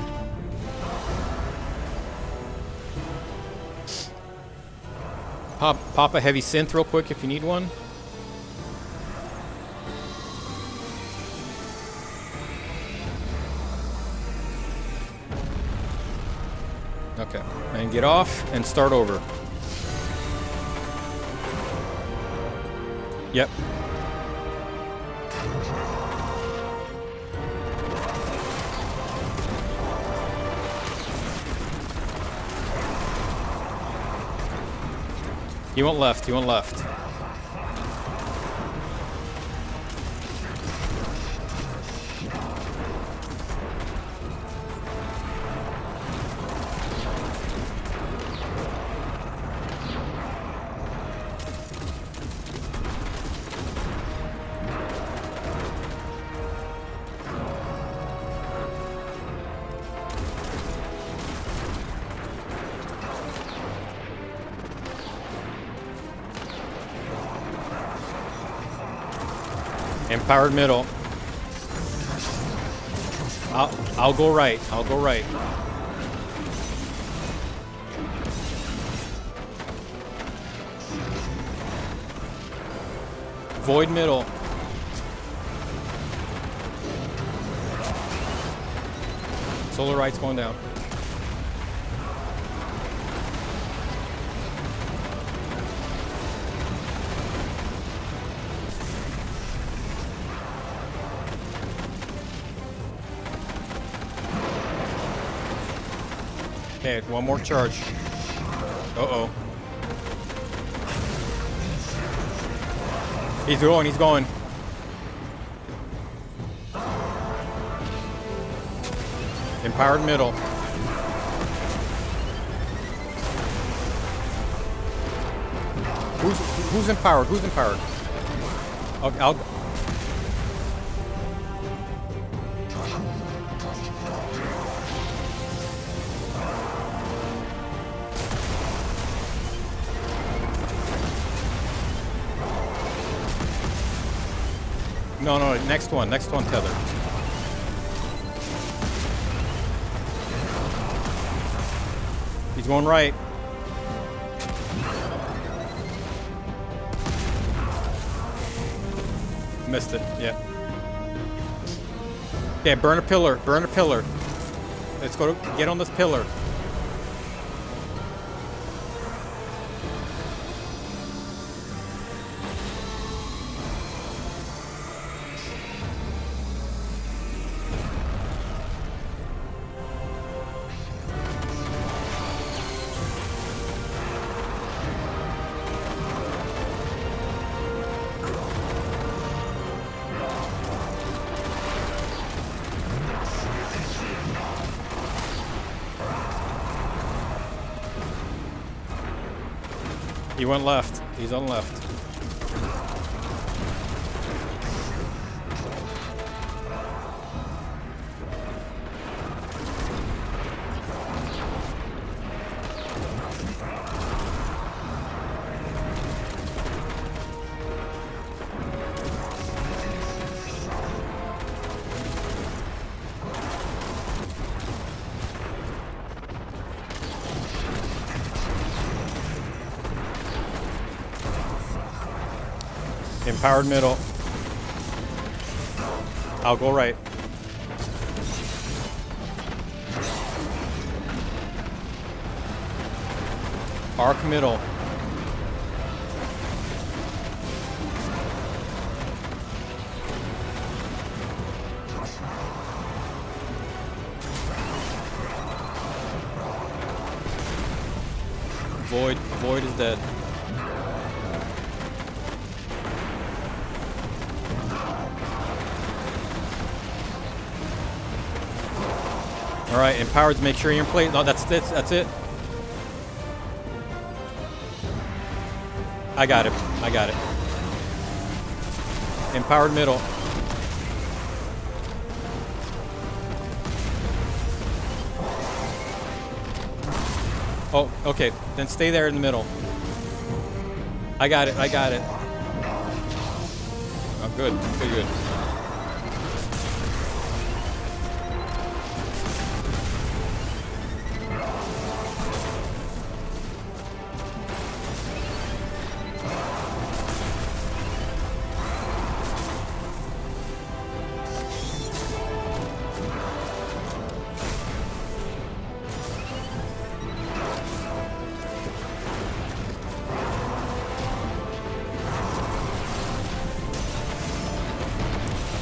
[SPEAKER 1] Pop a heavy synth real quick if you need one. Okay, and get off and start over. Yep. He went left. He went left. Empowered middle. I'll go right. I'll go right. Void middle. Solar right's going down. Okay, one more charge. Uh-oh. He's going, he's going. Empowered middle. Who's empowered? Who's empowered? I'll No, next one tether. He's going right. Missed it, yeah. Okay, burn a pillar. Let's go get on this pillar. He went left. He's on left. Empowered middle. I'll go right. Arc middle. Void is dead. All right, empowered. Make sure you're in place. No, that's it. That's it. I got it. I got it. Empowered middle. Oh, okay. Then stay there in the middle. I got it. I got it. Oh, good. Good, good.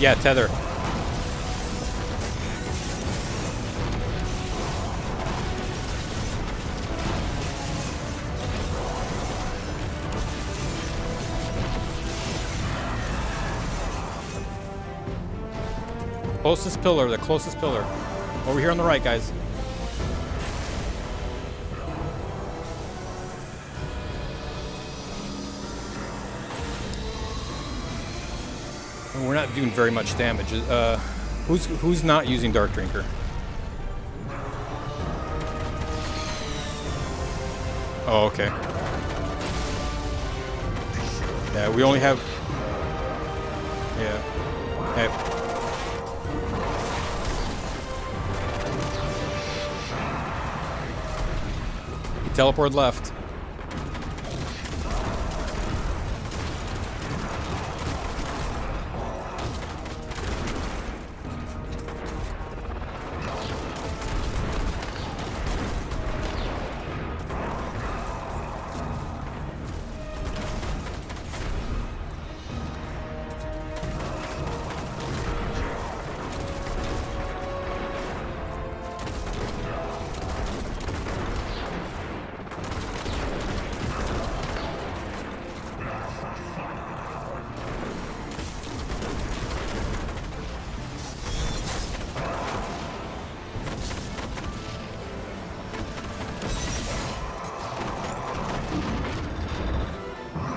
[SPEAKER 1] Yeah, tether. Closest pillar, the closest pillar. Over here on the right, guys. We're not doing very much damage. Who's not using Dark Drinker? Oh, okay. Yeah, we only have. Yeah. Hey. He teleported left.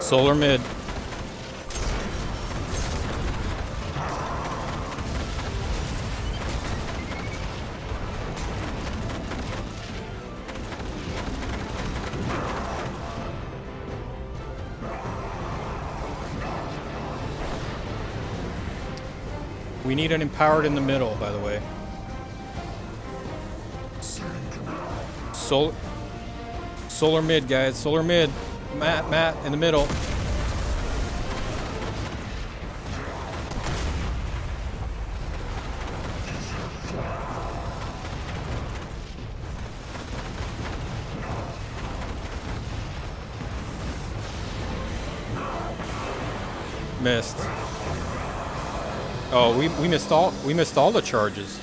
[SPEAKER 1] Solar mid. We need an empowered in the middle, by the way. Solar mid, guys. Solar mid. Matt in the middle. Missed. Oh, we missed all the charges.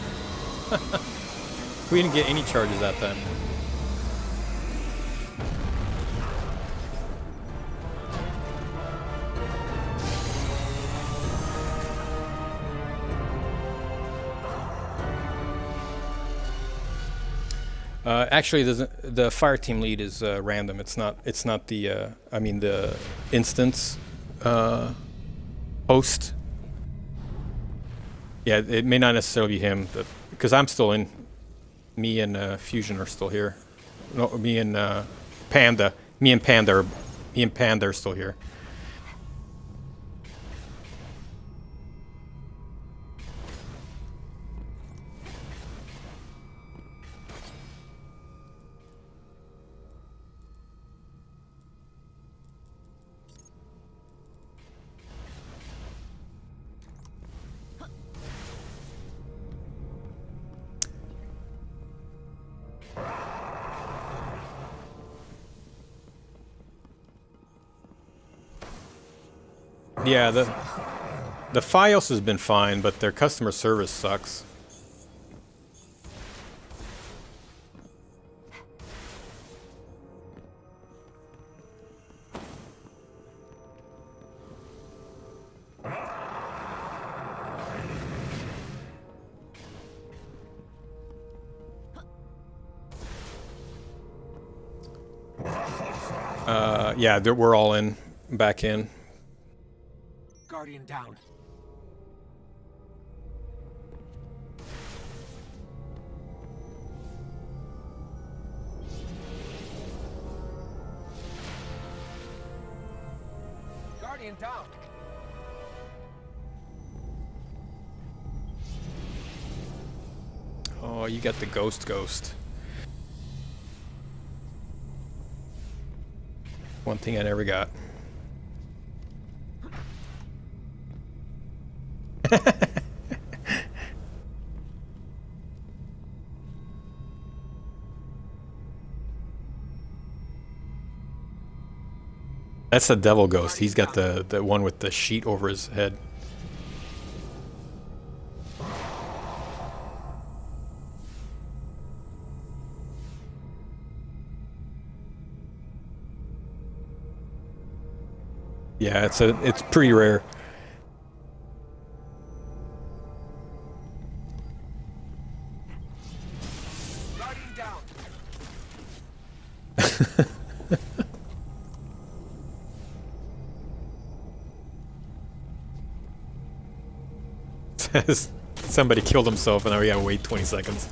[SPEAKER 1] We didn't get any charges that time. Actually, the fire team lead is random. It's not the I mean the instance host. Yeah, it may not necessarily be him, but because I'm still in. Me and Fusion are still here. No, me and Panda. Me and Panda are still here. Yeah, the Fios has been fine, but their customer service sucks. Yeah, we're all in, back in.
[SPEAKER 2] Guardian down. Guardian down.
[SPEAKER 1] Oh, you got the ghost. One thing I never got. That's the devil ghost. He's got the one with the sheet over his head. Yeah, it's pretty rare.
[SPEAKER 2] Guardian down.
[SPEAKER 1] Says somebody killed himself and now we gotta wait 20 seconds.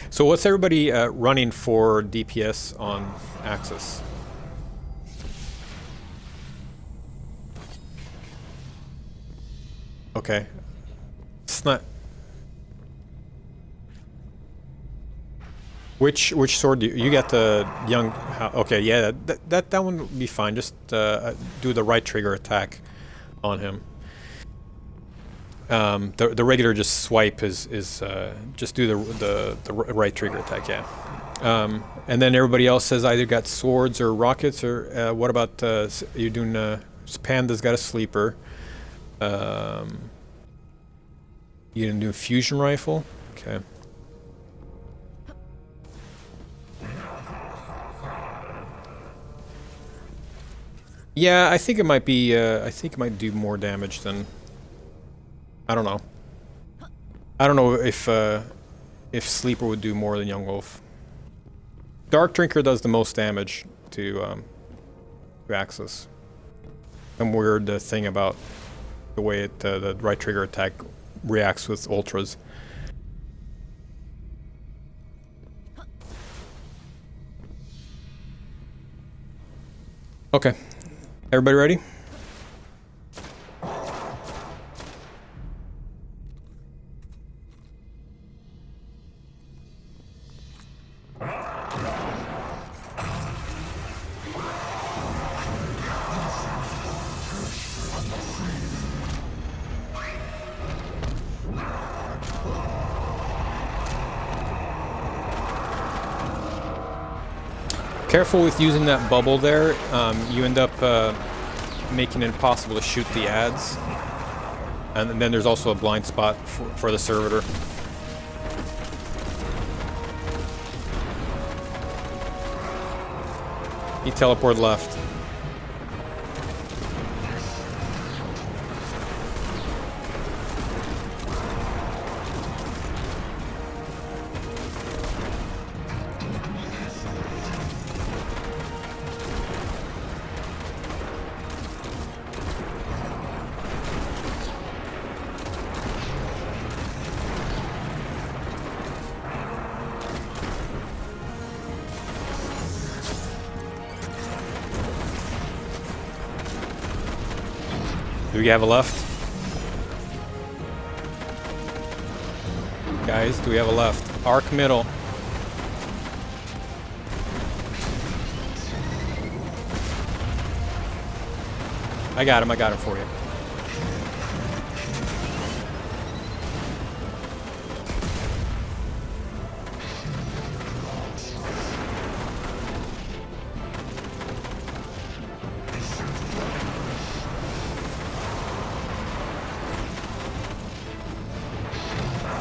[SPEAKER 1] So what's everybody running for DPS on Axis? Okay. It's not... Which sword do you got? The young... Okay, yeah, that one would be fine. Just do the right trigger attack on him. The regular just swipe is just do the right trigger attack, yeah. And then everybody else has either got swords or rockets, or what about you doing? Panda's got a sleeper. You gonna do a fusion rifle? Okay. Yeah, I think it might be. I think it might do more damage than. I don't know. I don't know if Sleeper would do more than Young Wolf. Dark Drinker does the most damage to Axis. Some weird thing about the way the right trigger attack reacts with ultras. Okay, everybody ready? Careful with using that bubble there. You end up making it impossible to shoot the ads. And then there's also a blind spot for the servitor. He teleported left. Do we have a left? Guys, do we have a left? Arc middle. I got him for you.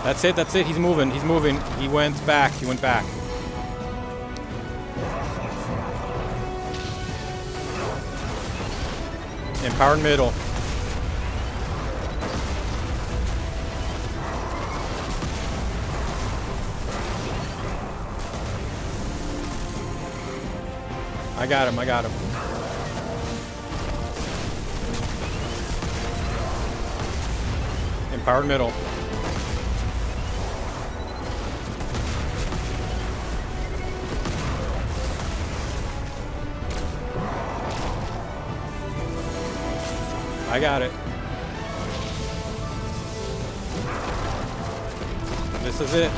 [SPEAKER 1] That's it, that's it. He's moving, he's moving. He went back, he went back. Empowered middle. I got him, I got him. Empowered middle. I got it. This is it.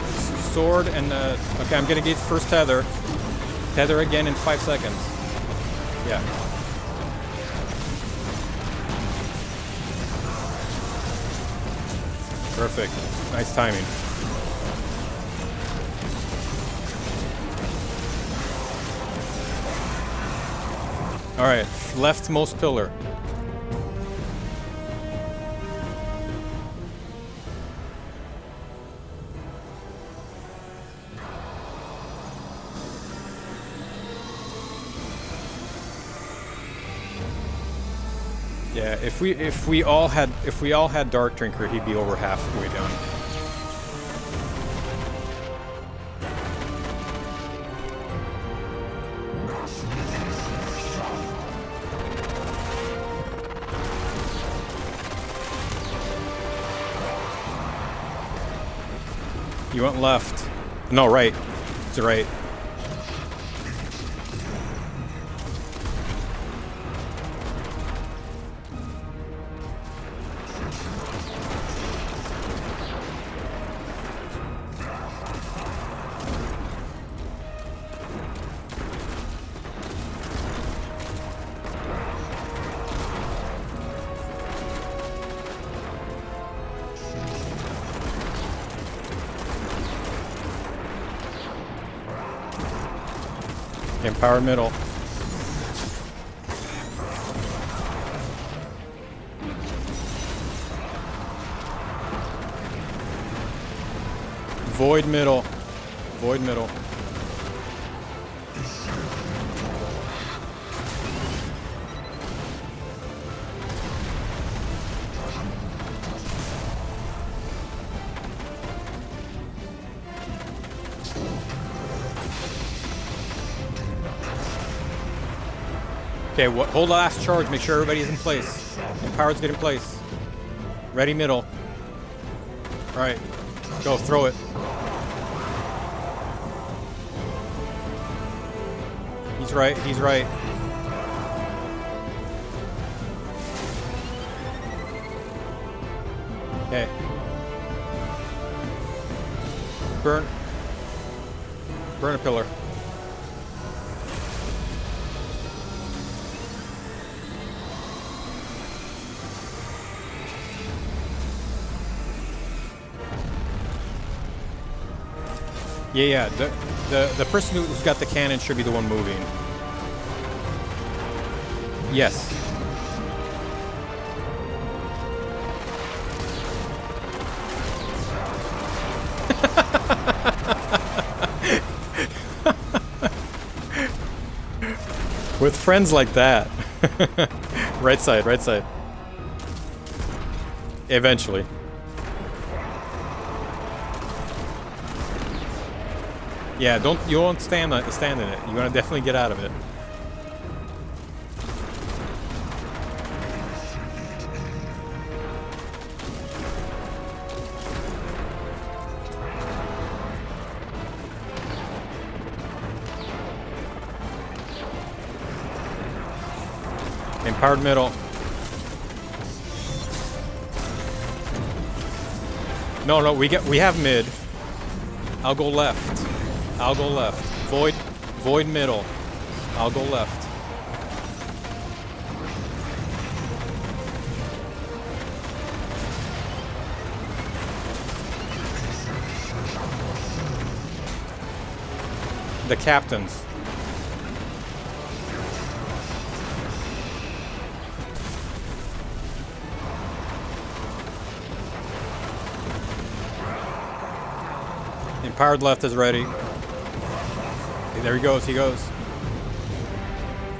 [SPEAKER 1] Sword and okay, I'm gonna get first tether. Tether again in 5 seconds. Yeah. Perfect. Nice timing. All right, leftmost pillar. Yeah, if we all had Dark Drinker, he'd be over halfway done. You went left. No, right. It's right. Empower middle. Void middle. Void middle. Okay, hold the last charge. Make sure everybody's in place. Empowered's get in place. Ready middle. All right, go throw it. He's right. He's right. Okay. Burn. Burn a pillar. Yeah. The person who's got the cannon should be the one moving. Yes. With friends like that. Right side, right side. Eventually. Yeah, you won't stand in it. You want to definitely get out of it. Empowered middle. No, we have mid. I'll go left. I'll go left. Void middle. I'll go left. The captains. Empowered left is ready. There he goes. He goes.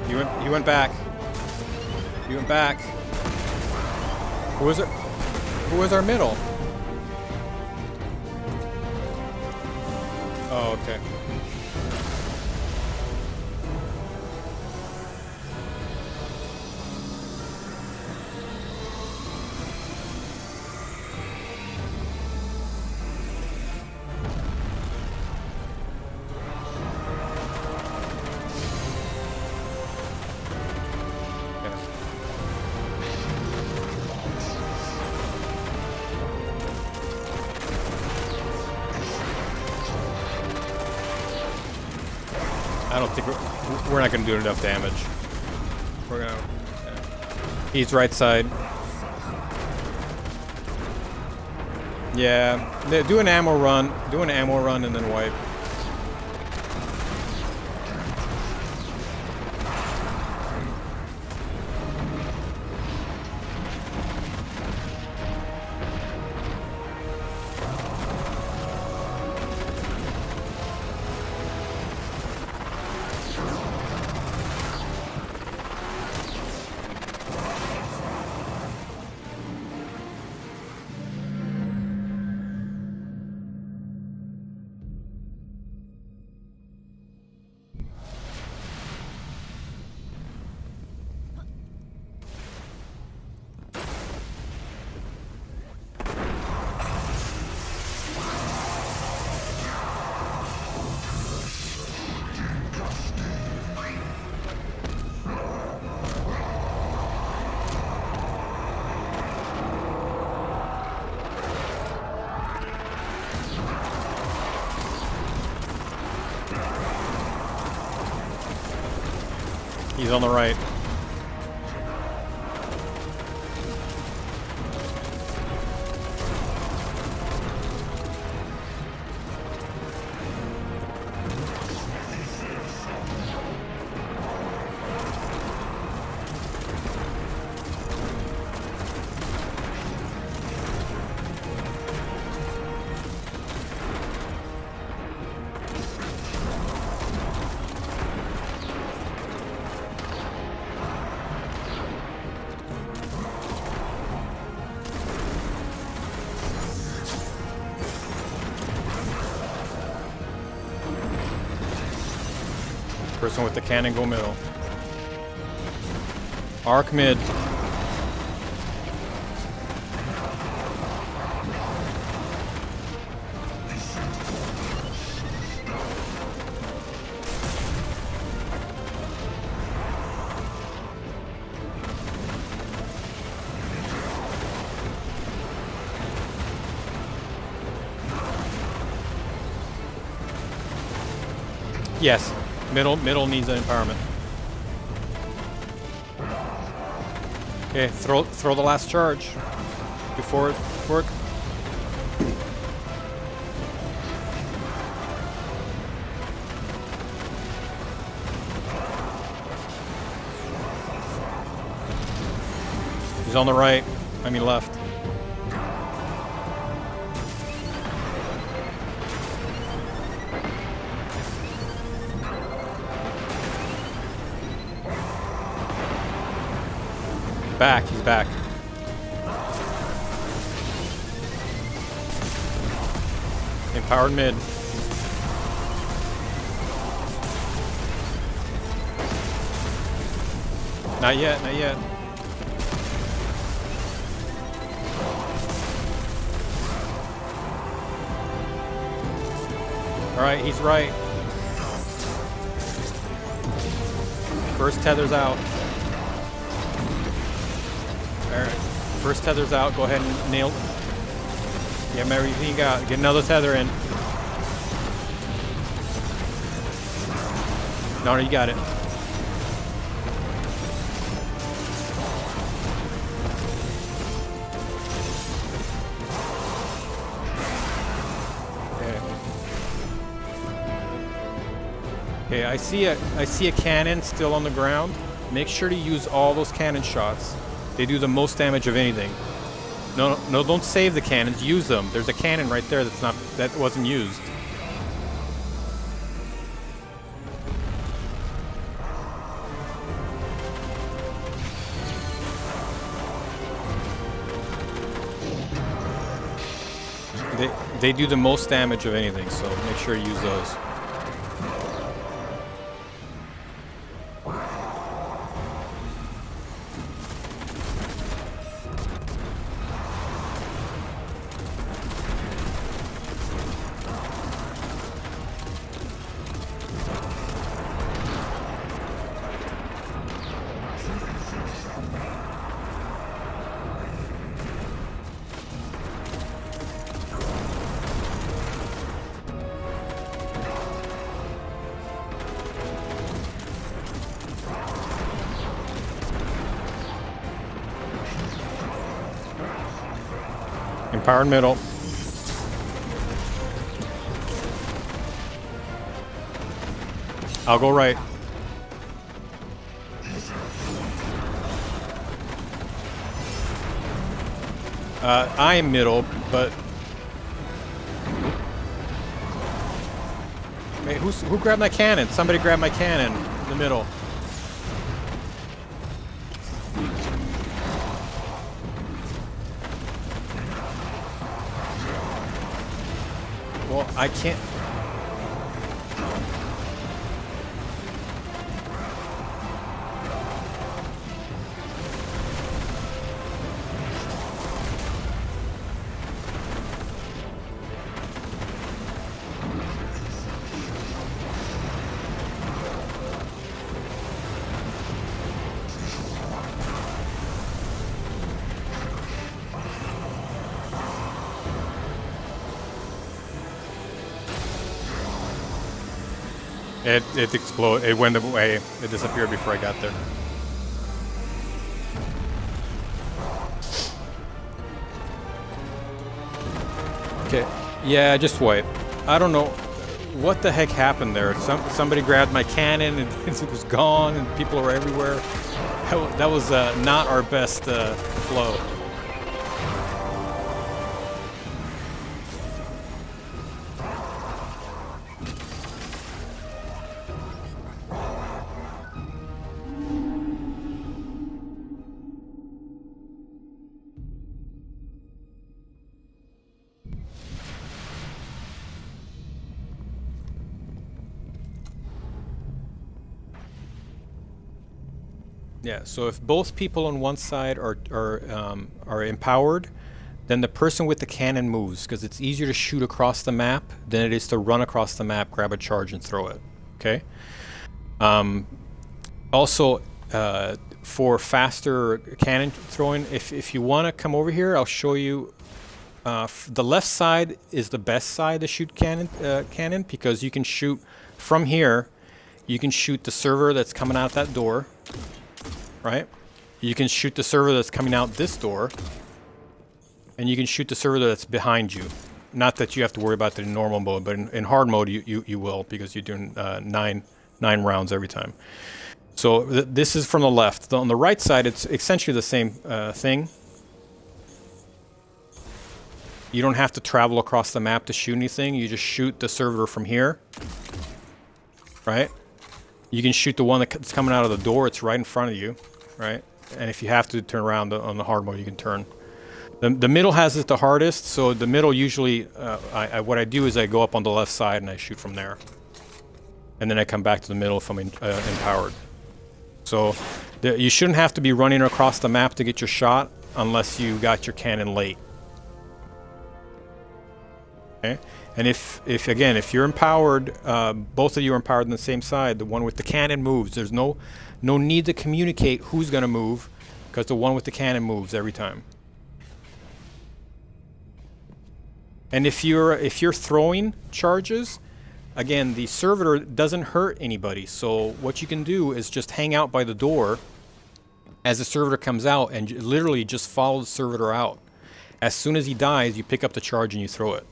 [SPEAKER 1] He went back. He went back. Who was it? Who was our middle? Oh, okay. I don't think we're not going to do enough damage. We're going to... He's right side. Yeah. Do an ammo run. Do an ammo run and then wipe. He's on the right. Person with the cannon go middle. Arc mid. Yes. Middle needs an empowerment. Okay, throw the last charge before it. He's on the right. I mean left. Back, he's back. Empowered mid. Not yet, not yet. Alright, he's right. First tether's out. Alright, first tether's out. Go ahead and nail. Get everything you got. Get another tether in. No, you got it. Okay, I see a cannon still on the ground. Make sure to use all those cannon shots. They do the most damage of anything. No, don't save the cannons. Use them. There's a cannon right there that wasn't used. They do the most damage of anything, so make sure you use those. Empowered middle. I'll go right. I am middle, but hey, who grabbed my cannon? Somebody grabbed my cannon in the middle. Well, I can't. It exploded. It went away. It disappeared before I got there. Okay. Yeah, just wipe. I don't know what the heck happened there. Somebody grabbed my cannon and it was gone, and people were everywhere. That was not our best flow. Yeah, so if both people on one side are empowered, then the person with the cannon moves, because it's easier to shoot across the map than it is to run across the map, grab a charge, and throw it. Okay. Also, for faster cannon throwing, if you want to come over here, I'll show you. The left side is the best side to shoot cannon, because you can shoot from here. You can shoot the server that's coming out that door. Right? You can shoot the server that's coming out this door, and you can shoot the server that's behind you. Not that you have to worry about that in normal mode, but in hard mode you will, because you're doing nine rounds every time. So this is from the left. On the right side, it's essentially the same thing. You don't have to travel across the map to shoot anything. You just shoot the server from here, right? You can shoot the one that's coming out of the door. It's right in front of you. Right, and if you have to turn around on the hard mode, you can turn. The middle has it the hardest, so the middle usually, what I do is I go up on the left side and I shoot from there, and then I come back to the middle if I'm empowered. So you shouldn't have to be running across the map to get your shot unless you got your cannon late. Okay, and if you're empowered, both of you are empowered on the same side. The one with the cannon moves. There's no need to communicate who's going to move, because the one with the cannon moves every time. And if you're throwing charges, again, the servitor doesn't hurt anybody. So what you can do is just hang out by the door as the servitor comes out, and literally just follow the servitor out. As soon as he dies, you pick up the charge and you throw it.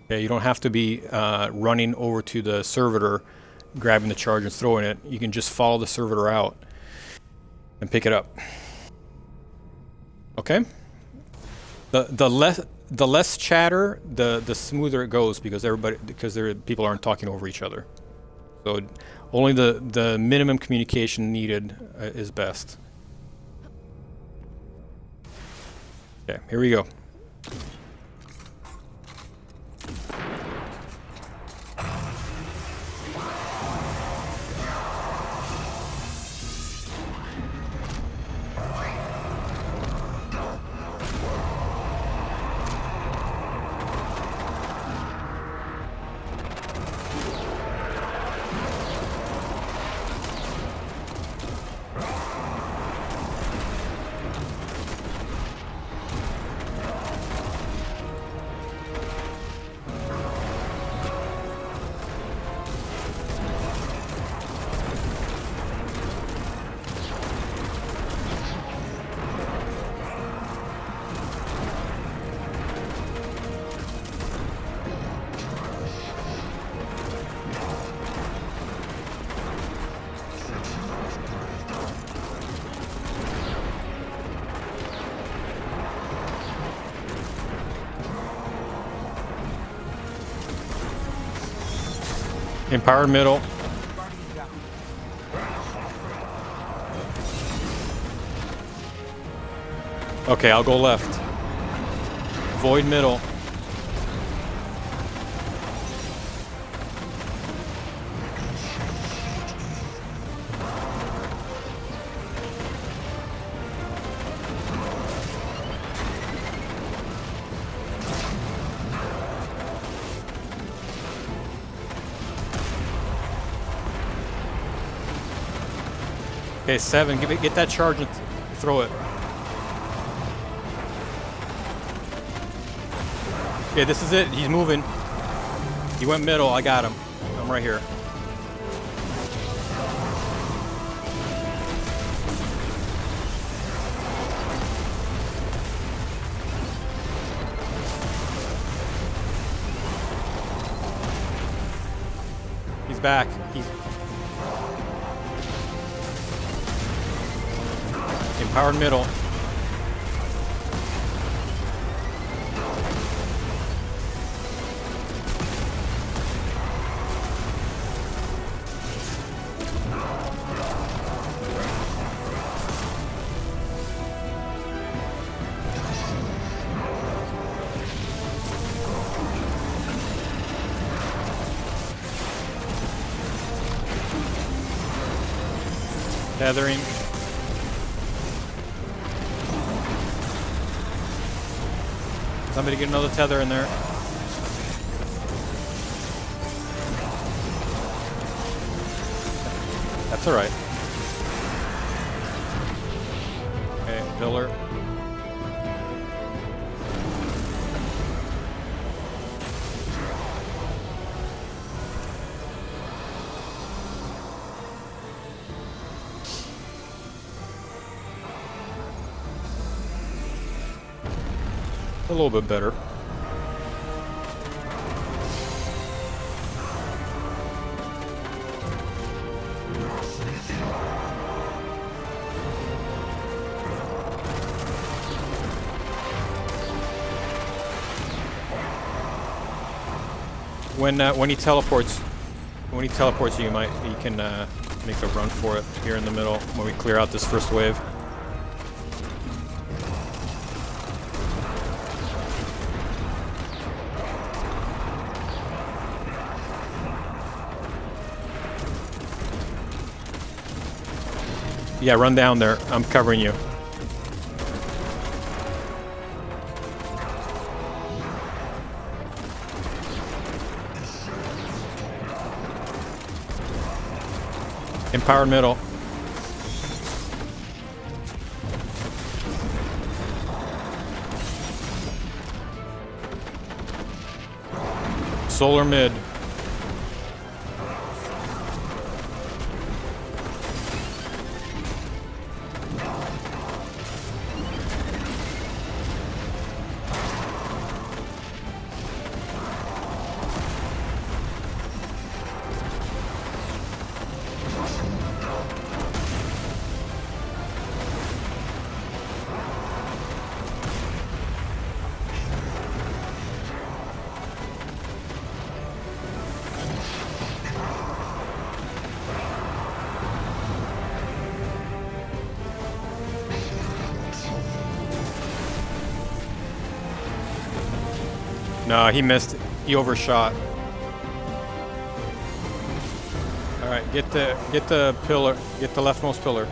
[SPEAKER 1] Okay, you don't have to be running over to the servitor, grabbing the charge and throwing it. You can just follow the servitor out and pick it up. Okay. The less chatter, the smoother it goes, because people aren't talking over each other. So only the minimum communication needed is best. Okay, here we go. Empowered middle.
[SPEAKER 2] Guardian down.
[SPEAKER 1] Okay, I'll go left. Void middle. Okay, 7. Get that charge and throw it. Okay, this is it. He's moving. He went middle. I got him. I'm right here. He's back. He's empowered middle. Tethering. Somebody get another tether in there. That's alright. Okay, pillar. A little bit better. When he teleports, you can make a run for it here in the middle when we clear out this first wave. Yeah, run down there. I'm covering you. Empowered middle. Solar mid. No, he missed. He overshot. All right, get the pillar. Get the leftmost pillar.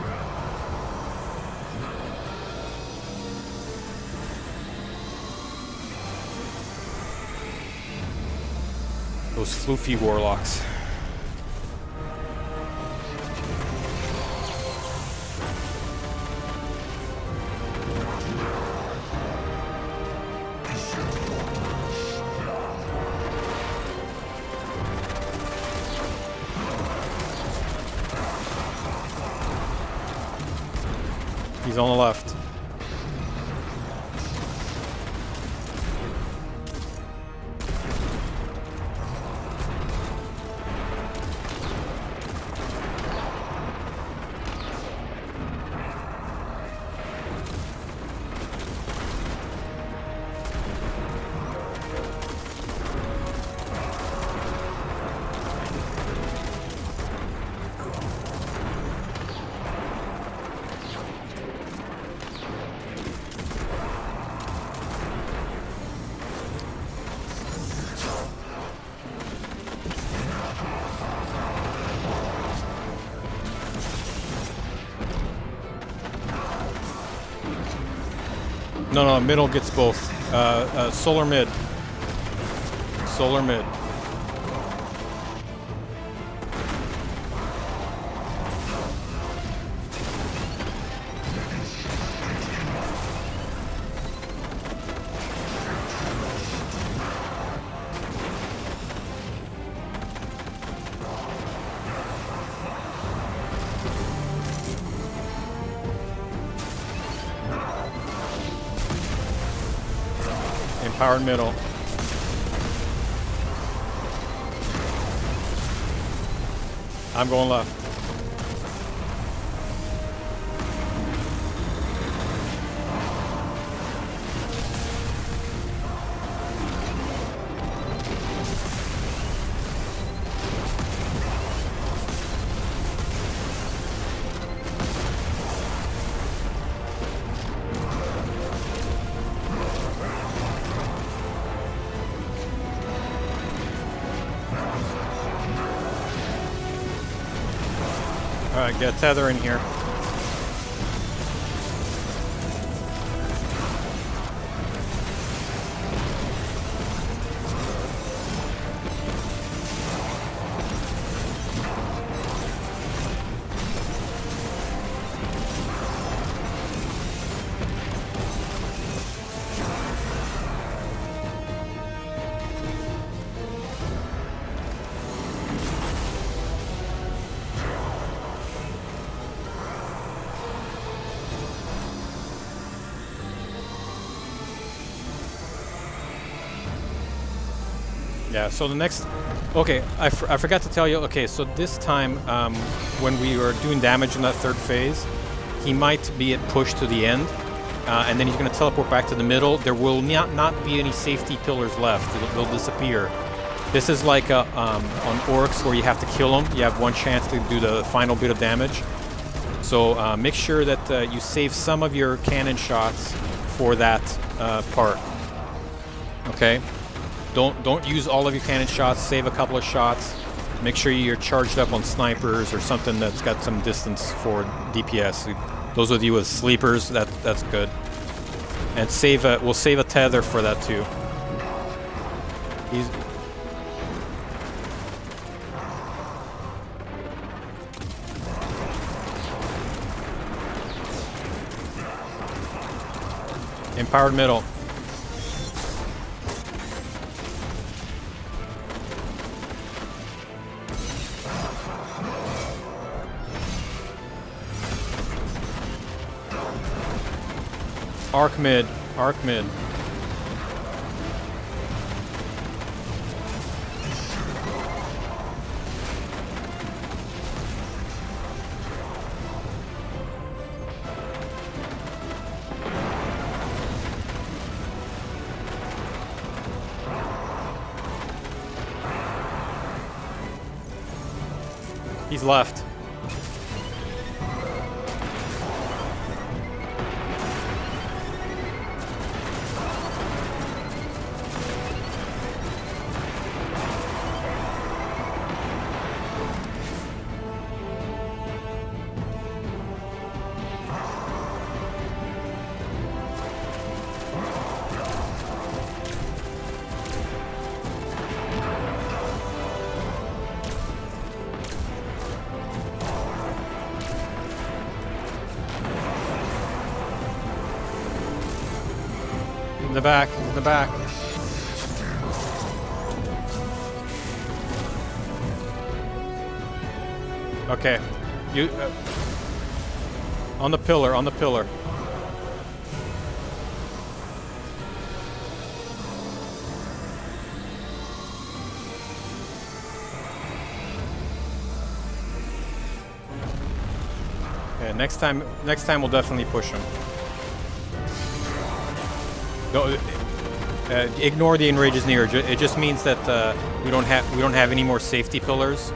[SPEAKER 1] Those floofy warlocks. He's on the left. No, no, middle gets both. Solar mid. Solar mid. Empowered middle. I'm going left. Alright, get a tether in here. Yeah, so the next... Okay, I forgot to tell you. Okay, so this time, when we were doing damage in that third phase, he might be pushed to the end, and then he's going to teleport back to the middle. There will not be any safety pillars left. They'll disappear. This is like on orcs where you have to kill them. You have one chance to do the final bit of damage. So make sure that you save some of your cannon shots for that part. Okay? Don't use all of your cannon shots. Save a couple of shots. Make sure you're charged up on snipers or something that's got some distance for DPS. Those of you with sleepers, that's good. And we'll save a tether for that too. Empowered middle. Arc mid. Arc mid. He's left. In the back, in the back. Okay. You on the pillar, on the pillar. Okay, next time we'll definitely push him. No, ignore the enrage is near. It just means that we don't have any more safety pillars.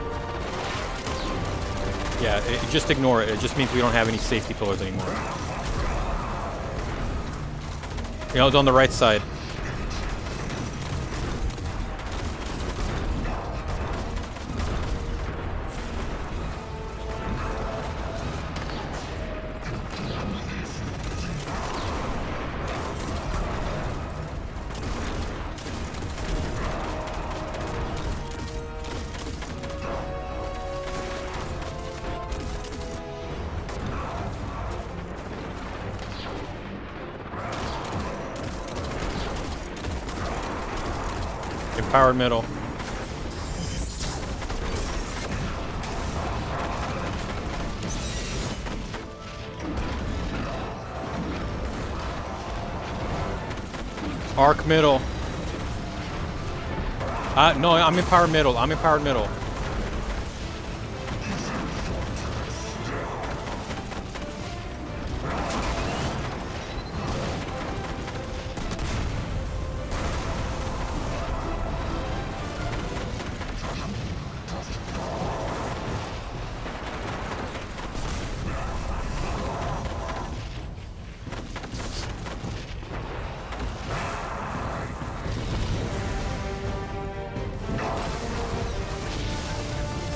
[SPEAKER 1] Yeah, just ignore it. It just means we don't have any safety pillars anymore. You know, it's on the right side. Powered middle. Arc middle. No, I'm in powered middle. I'm in powered middle.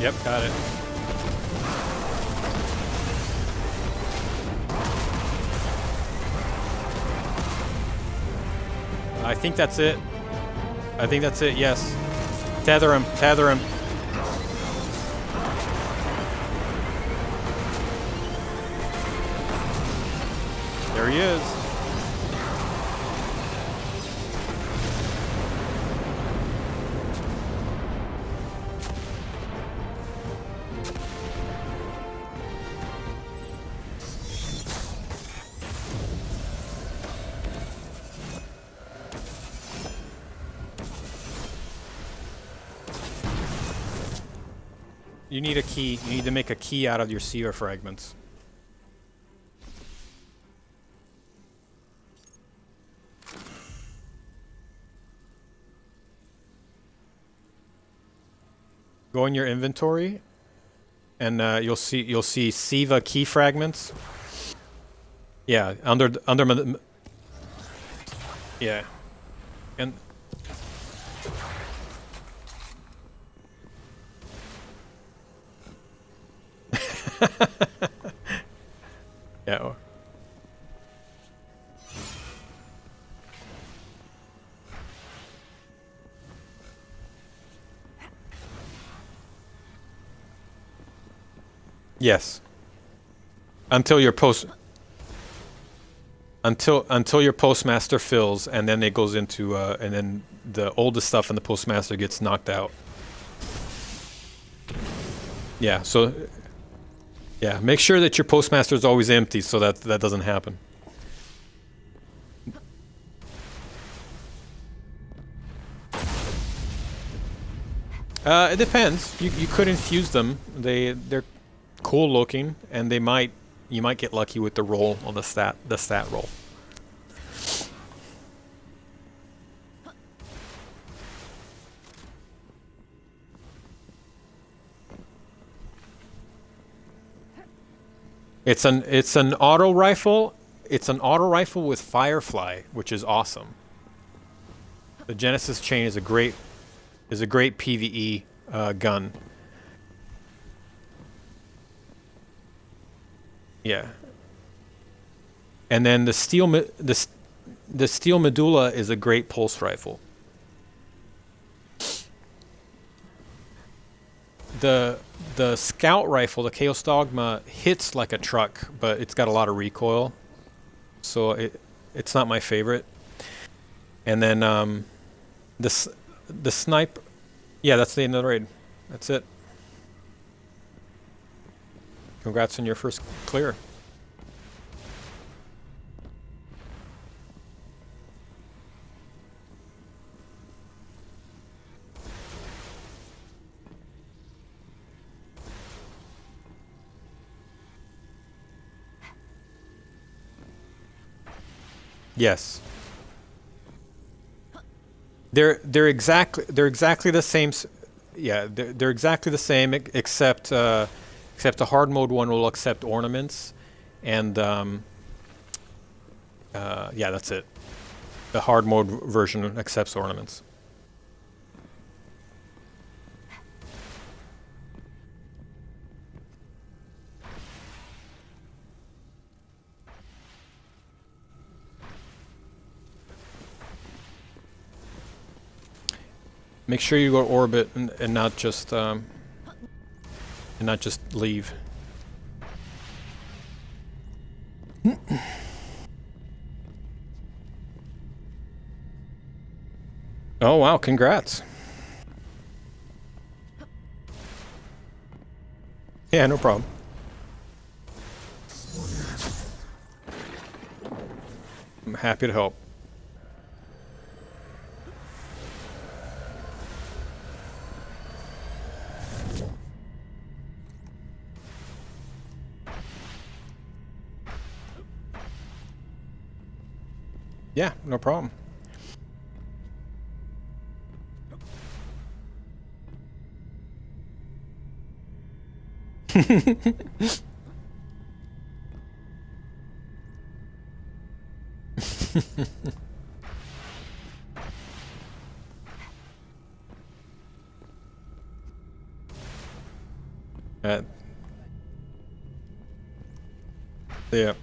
[SPEAKER 1] Yep, got it. I think that's it. I think that's it, yes. Tether him, tether him. There he is. You need a key. You need to make a key out of your seer fragments. Go in your inventory, and you'll see Siva key fragments. Yeah, under yeah, and yeah. Yes. Until your postmaster fills, and then it goes into and then the oldest stuff in the postmaster gets knocked out. Yeah. So yeah, make sure that your postmaster is always empty so that that doesn't happen. It depends. You could infuse them. They're cool looking, and you might get lucky with the roll on the stat roll. It's an auto rifle. It's an auto rifle with Firefly, which is awesome. The Genesis chain is a great PvE gun. Yeah. And then the steel medulla is a great pulse rifle. The scout rifle, the Chaos Dogma, hits like a truck, but it's got a lot of recoil, so it's not my favorite. And then the sniper, yeah, that's the end of the raid. That's it. Congrats on your first clear. Yes. They're exactly the same. Yeah, they're exactly the same, except the hard mode one will accept ornaments, and yeah, that's it. The hard mode version accepts ornaments. Make sure you go orbit and not just leave. Oh wow, congrats. Yeah, no problem. I'm happy to help. Yeah, no problem. Uh, yeah.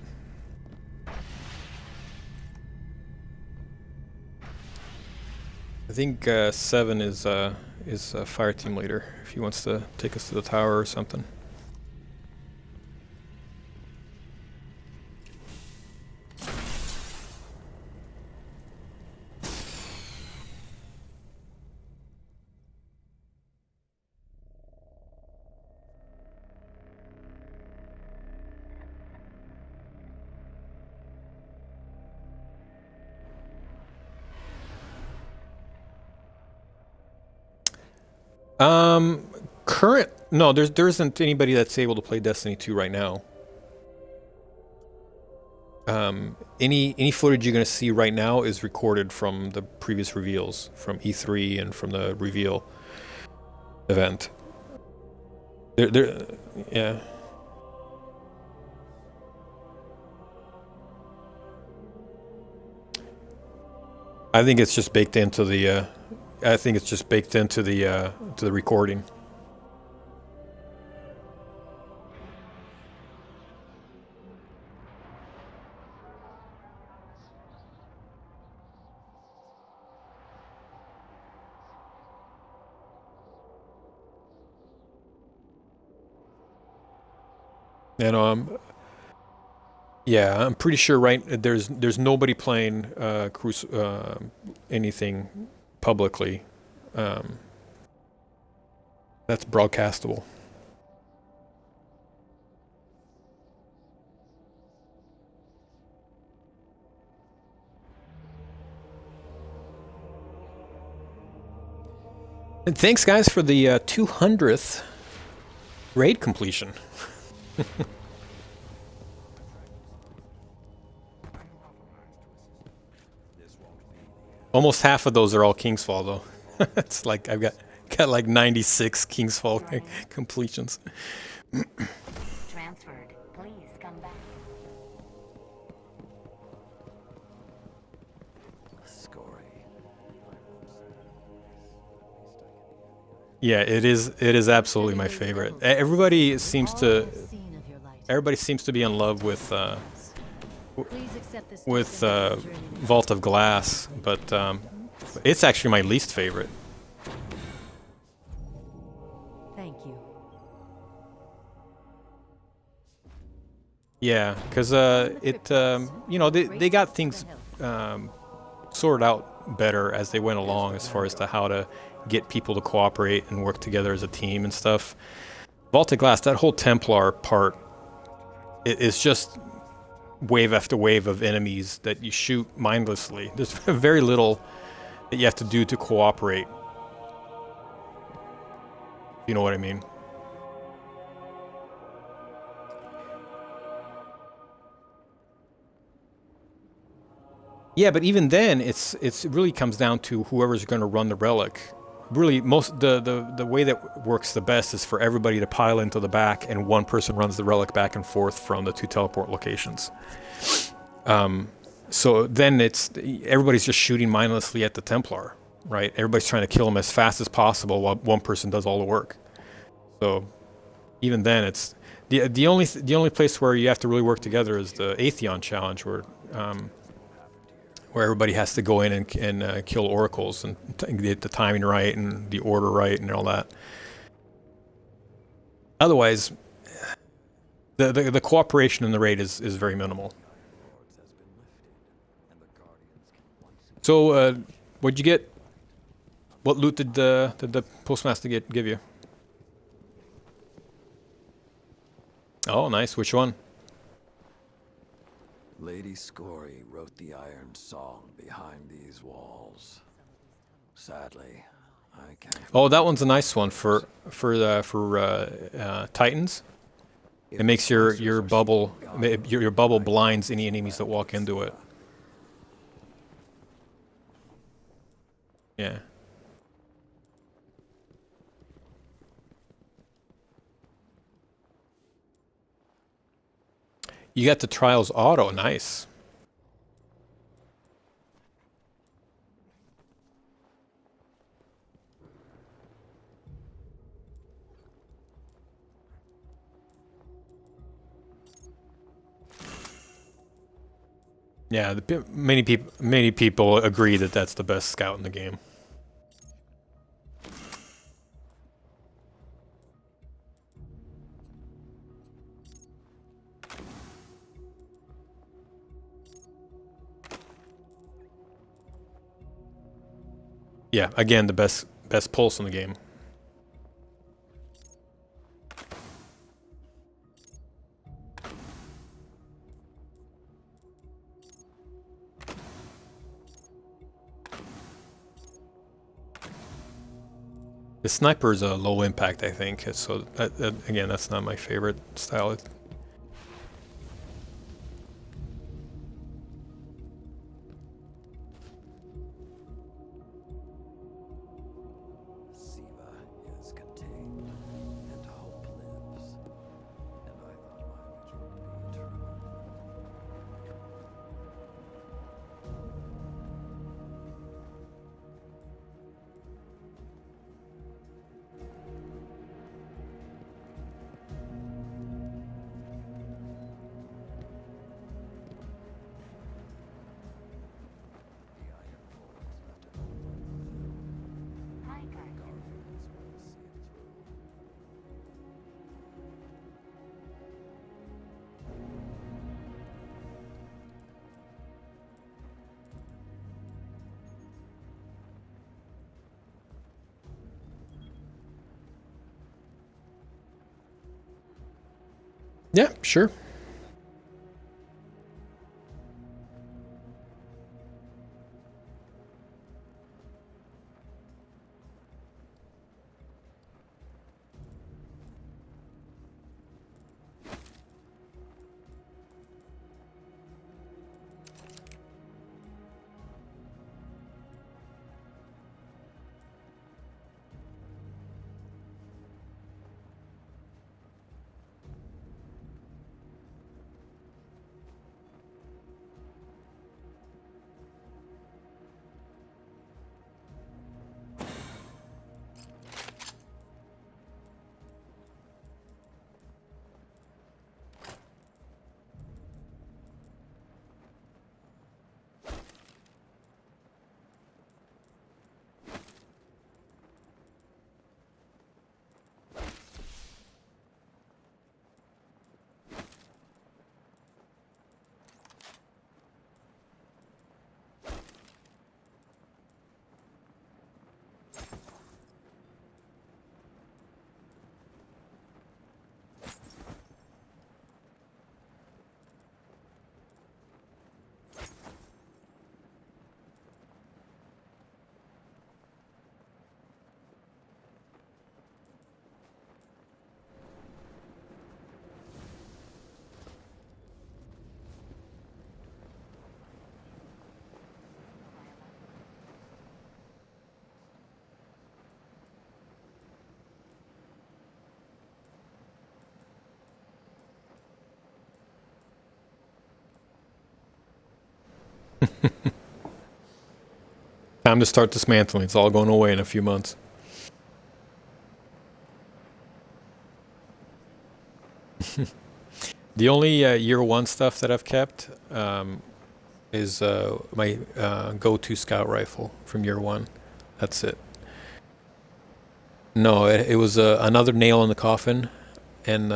[SPEAKER 1] I think 7 is fire team leader. If he wants to take us to the tower or something. Current no, there isn't anybody that's able to play Destiny 2 right now. Any footage you're gonna see right now is recorded from the previous reveals, from E3 and from the reveal event. Yeah. I think it's just baked into the. I think it's just baked into the recording. And yeah, I'm pretty sure there's nobody playing anything publicly. That's broadcastable. And thanks, guys, for the 200th raid completion. Almost half of those are all Kingsfall, though. It's like I've got like 96 Kingsfall completions.
[SPEAKER 3] Transferred. Please come back.
[SPEAKER 1] Yeah, it is absolutely my favorite. Everybody seems to be in love with Vault of Glass, but it's actually my least favorite.
[SPEAKER 3] Thank you.
[SPEAKER 1] Yeah, because you know, they got things sorted out better as they went along, as far as to how to get people to cooperate and work together as a team and stuff. Vault of Glass, that whole Templar part, is just wave after wave of enemies that you shoot mindlessly. There's very little that you have to do to cooperate. You know what I mean? Yeah, but even then, it really comes down to whoever's going to run the relic. Really, the way that works the best is for everybody to pile into the back, and one person runs the relic back and forth from the 2 teleport locations. So then everybody's just shooting mindlessly at the Templar, right? Everybody's trying to kill him as fast as possible while one person does all the work. So even then, it's the only place where you have to really work together is the Atheon challenge, where everybody has to go in and kill oracles and get the timing right and the order right and all that. Otherwise, the cooperation in the raid is very minimal. So, what'd you get? What loot did the postmaster give you? Oh, nice. Which one?
[SPEAKER 4] Lady Scory wrote the iron song behind these walls. Sadly, I can't.
[SPEAKER 1] Oh, that one's a nice one for Titans. It makes your bubble your bubble blinds any enemies that walk into it. Yeah. You got the Trials Auto. Nice. Yeah, many people agree that that's the best scout in the game. Yeah, again, the best pulse in the game. The sniper is a low impact, I think. So again, that's not my favorite style.
[SPEAKER 4] Siva is contained, and hope lives. And I thought my vigil would be eternal. The iron bullets left an open
[SPEAKER 3] Hi, Guardian.
[SPEAKER 4] guardians will see it through.
[SPEAKER 1] Yeah, sure. Time to start dismantling. It's all going away in a few months. The only year one stuff that I've kept is my go-to scout rifle from year one. That's it. No, it was another nail in the coffin, and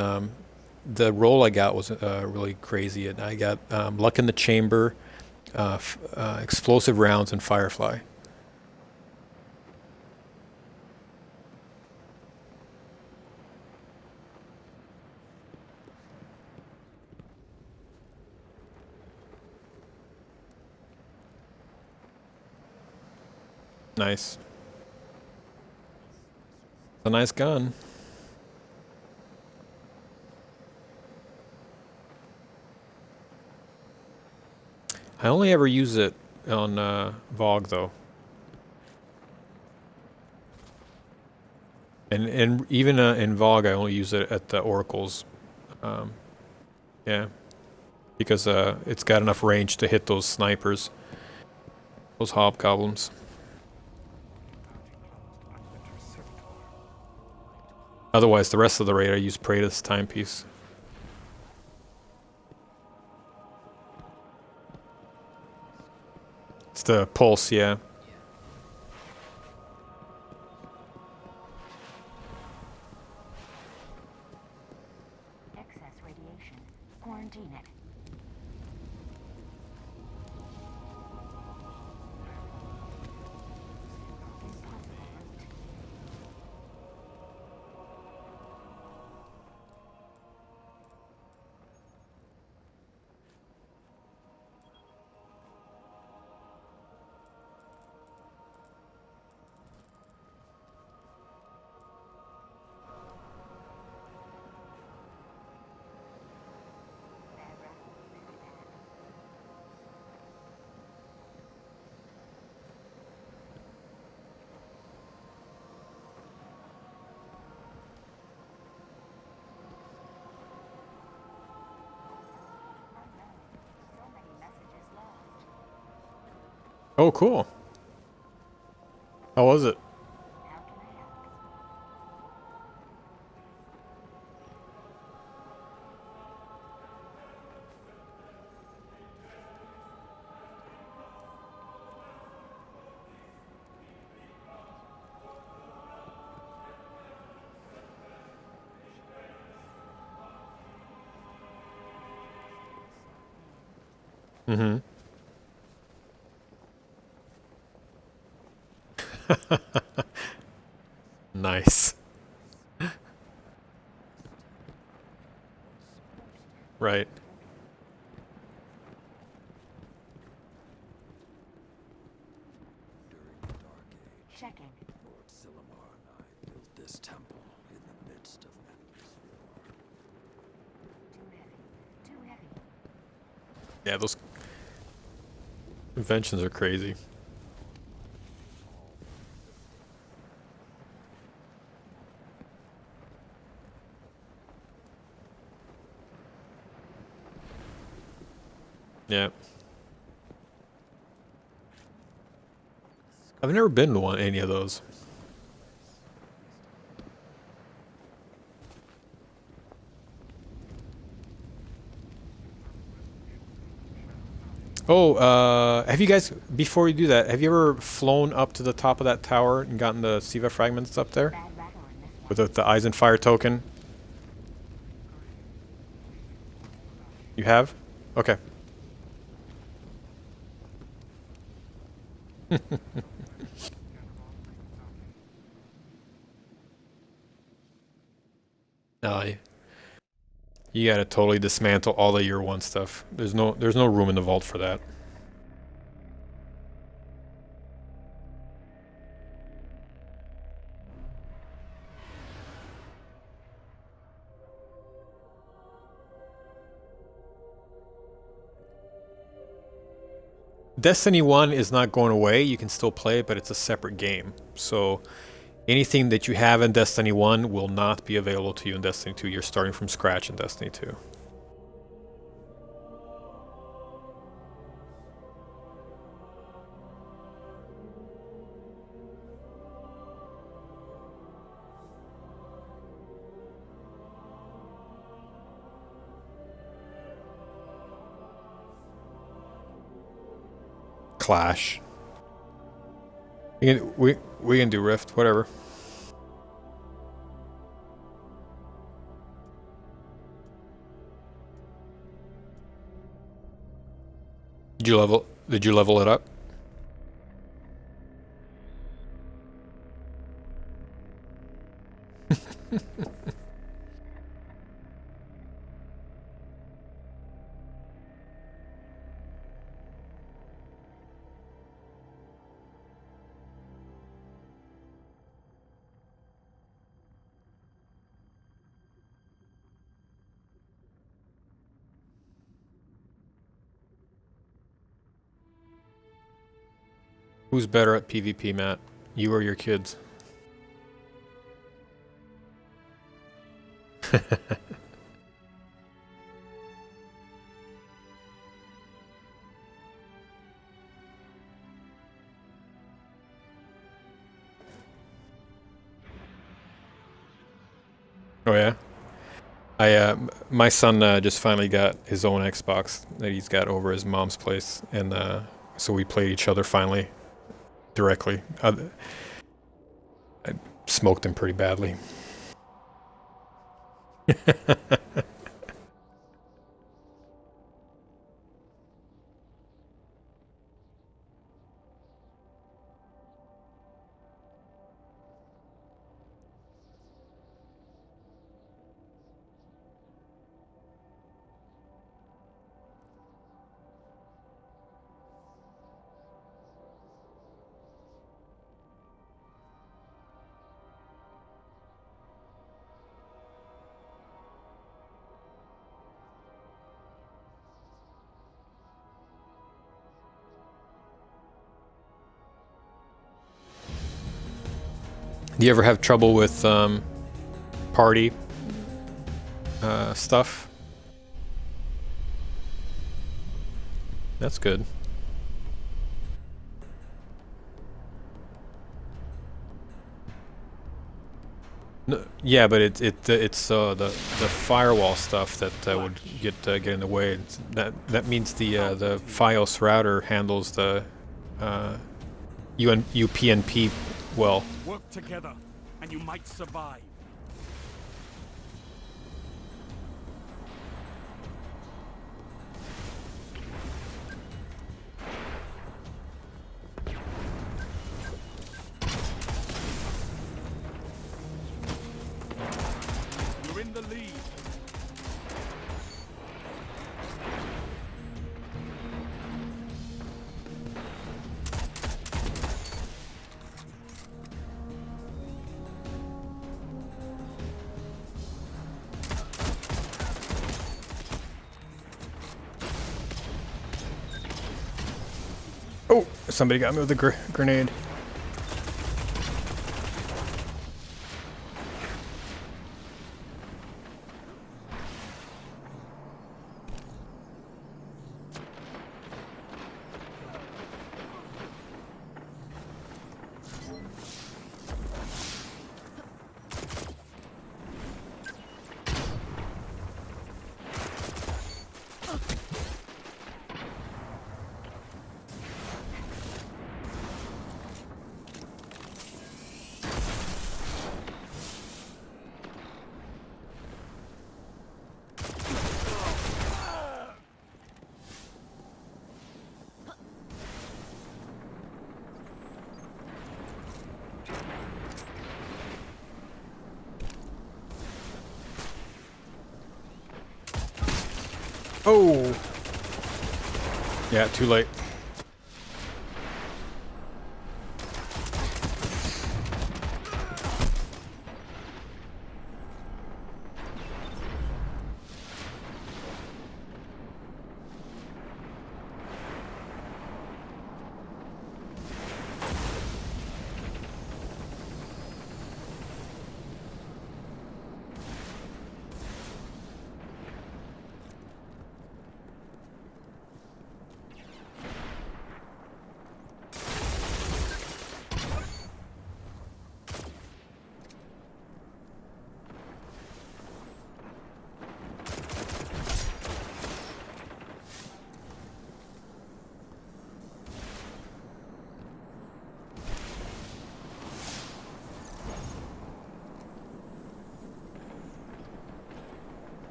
[SPEAKER 1] the roll I got was really crazy. And I got luck in the chamber, explosive rounds, and firefly. Nice. It's a nice gun. I only ever use it on Vogue though. And even in Vogue, I only use it at the oracles. Yeah, because it's got enough range to hit those snipers, those hobgoblins. Otherwise, the rest of the raid I use Praetor's timepiece. It's the pulse, yeah.
[SPEAKER 3] Excess radiation. Quarantine it. Impossible route. So many messages lost.
[SPEAKER 1] Oh, cool. How was it?
[SPEAKER 3] How can I help?
[SPEAKER 1] Mm-hmm. Nice. Right.
[SPEAKER 4] During the Dark Age,
[SPEAKER 3] Checking.
[SPEAKER 4] Lord Silumar and I built this temple in the midst of endless war.
[SPEAKER 3] Too heavy. Too heavy.
[SPEAKER 1] Yeah, those conventions are crazy. Yeah. I've never been to any of those. Oh, have you guys, before you do that, have you ever flown up to the top of that tower and gotten the Siva fragments up there?
[SPEAKER 3] Bad rattle in this one.
[SPEAKER 1] With the Eyes and Fire token? You have? Okay. No, you gotta totally dismantle all the year one stuff. There's no room in the vault for that. Destiny 1 is not going away. You can still play it, but it's a separate game. So anything that you have in Destiny 1 will not be available to you in Destiny 2. You're starting from scratch in Destiny 2. Clash. We can do Rift, whatever. Did you level it up? Who's better at PvP, Matt? You or your kids? Oh yeah? My son just finally got his own Xbox that he's got over his mom's place, and so we played each other finally directly. I smoked him pretty badly. Do you ever have trouble with party stuff? That's good. No, yeah, but it's the firewall stuff that would get in the way. That means the FiOS router handles the UPnP well.
[SPEAKER 5] Work together, and you might survive. You're in the lead.
[SPEAKER 1] Oh, somebody got me with a grenade. Oh! Yeah, too late.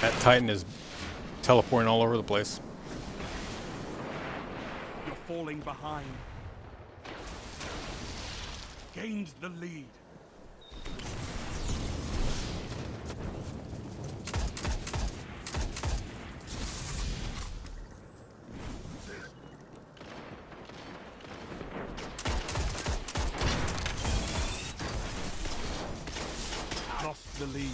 [SPEAKER 1] That Titan is teleporting all over the place.
[SPEAKER 5] You're falling behind. Gained the lead. the lead.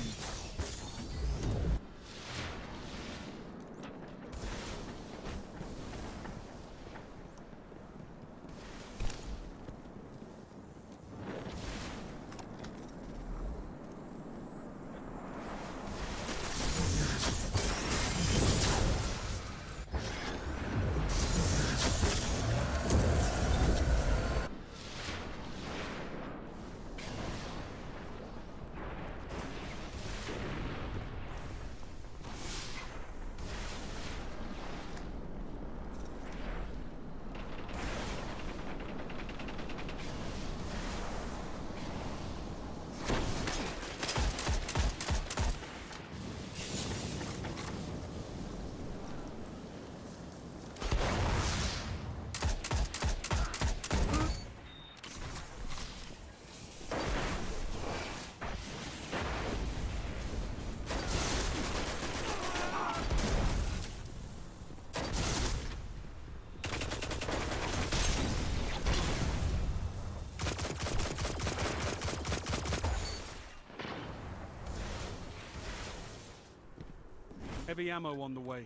[SPEAKER 5] Heavy ammo on the way.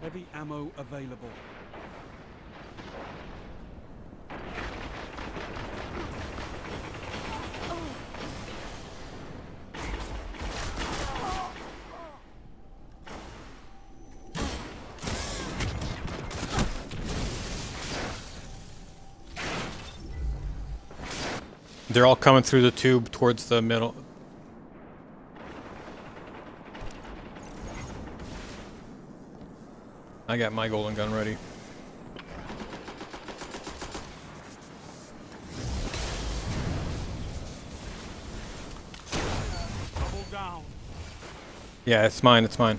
[SPEAKER 5] Heavy ammo available.
[SPEAKER 1] They're all coming through the tube towards the middle. I got my golden gun ready.
[SPEAKER 5] Double down.
[SPEAKER 1] Yeah, it's mine, it's mine.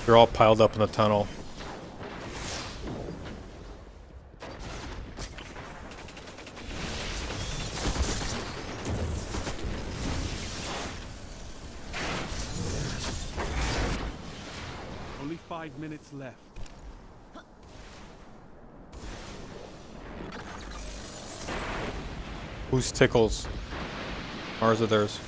[SPEAKER 1] They're all piled up in the tunnel.
[SPEAKER 5] Only 5 minutes left.
[SPEAKER 1] Whose tickles? Ours or theirs?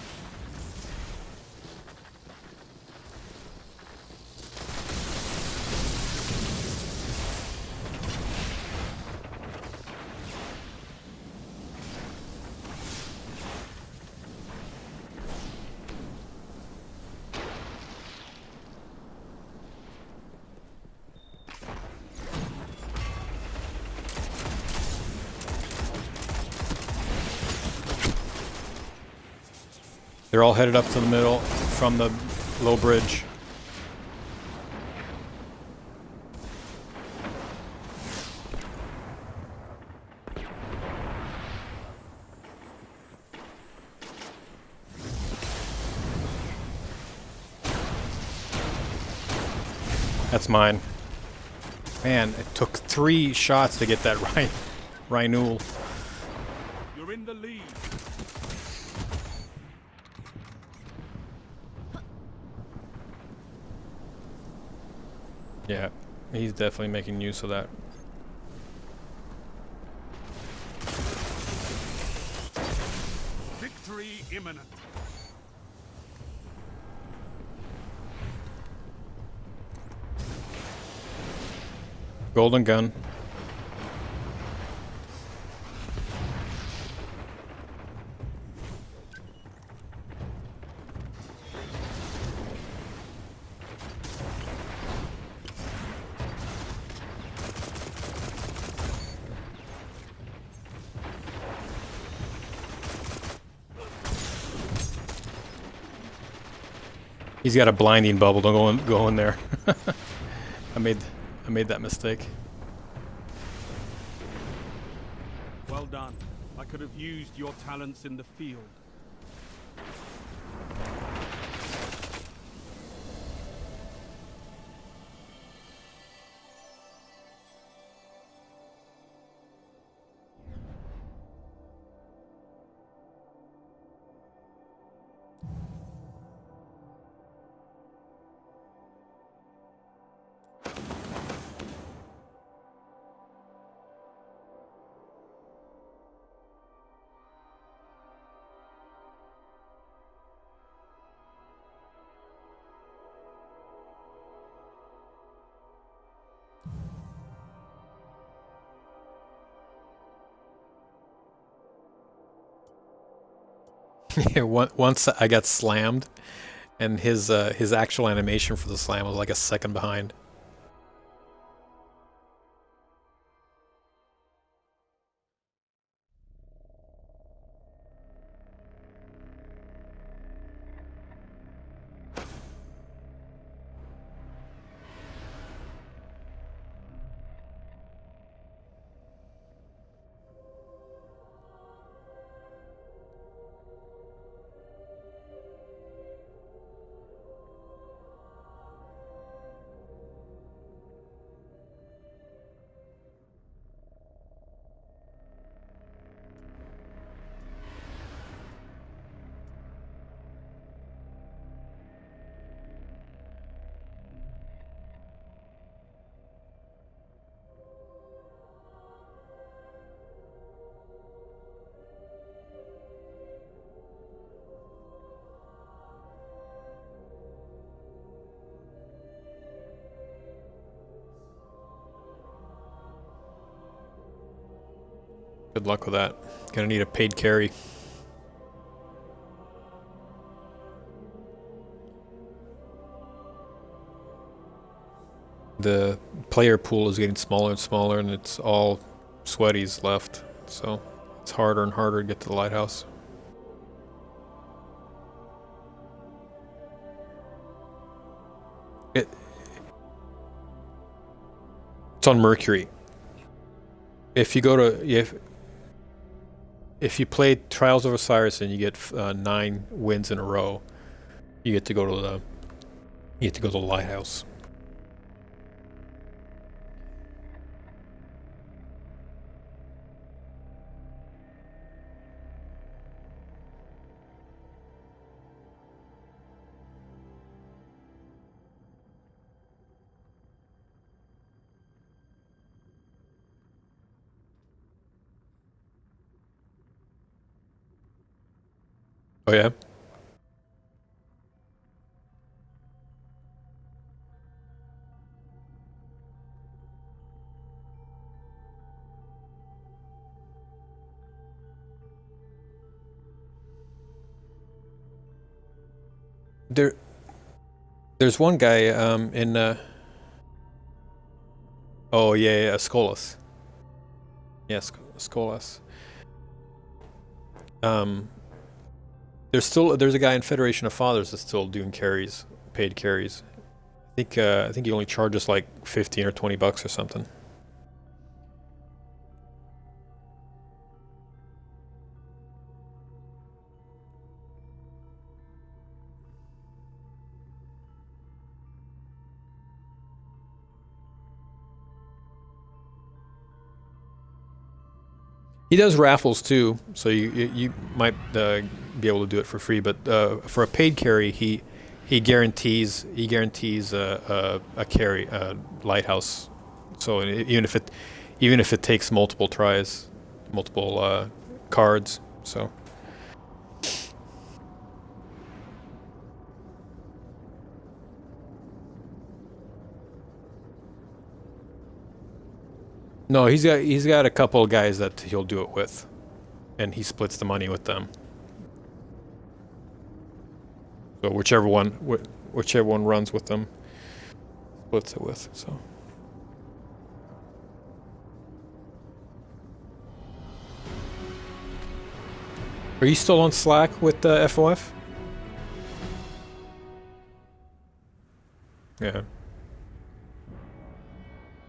[SPEAKER 1] They're all headed up to the middle from the low bridge. That's mine. Man, it took 3 shots to get that Rhinool.
[SPEAKER 5] You're in the lead.
[SPEAKER 1] Yeah, he's definitely making use of that.
[SPEAKER 5] Victory imminent.
[SPEAKER 1] Golden gun. He's got a blinding bubble. Don't go in there. I made that mistake.
[SPEAKER 5] Well done. I could have used your talents in the field.
[SPEAKER 1] Yeah, once I got slammed, and his actual animation for the slam was like a second behind. Good luck with that. Gonna need a paid carry. The player pool is getting smaller and smaller, and it's all sweaties left, so it's harder and harder to get to the lighthouse. It's on Mercury. If you go to if you play Trials of Osiris and you get 9 wins in a row, you get to go to the lighthouse. Oh yeah. There's one guy in oh yeah, Skolas. Yes, Skolas. There's a guy in Federation of Fathers that's still doing carries, paid carries. I think he only charges like 15 or 20 bucks or something. He does raffles too, so you might be able to do it for free. But for a paid carry, he guarantees a carry, a lighthouse. So even if it takes multiple tries, multiple cards, so. No, he's got a couple of guys that he'll do it with, and he splits the money with them. So whichever one runs with them, splits it with. So. Are you still on Slack with the FOF? Yeah.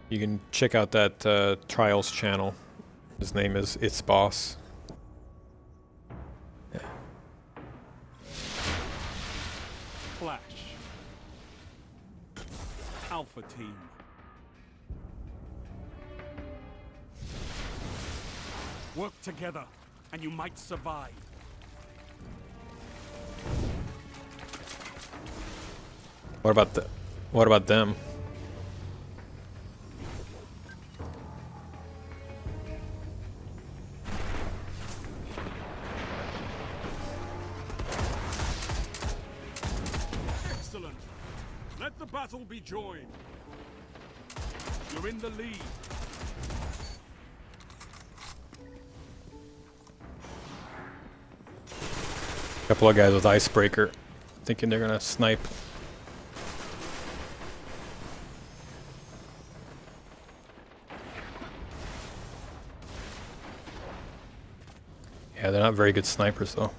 [SPEAKER 1] You can check out that Trials channel. His name is It's Boss. Yeah.
[SPEAKER 5] Flash. Alpha Team. Work together, and you might survive.
[SPEAKER 1] What about them?
[SPEAKER 5] Excellent. Let the battle be joined. You're in the lead.
[SPEAKER 1] Couple of guys with Icebreaker, thinking they're gonna snipe. Yeah, they're not very good snipers though.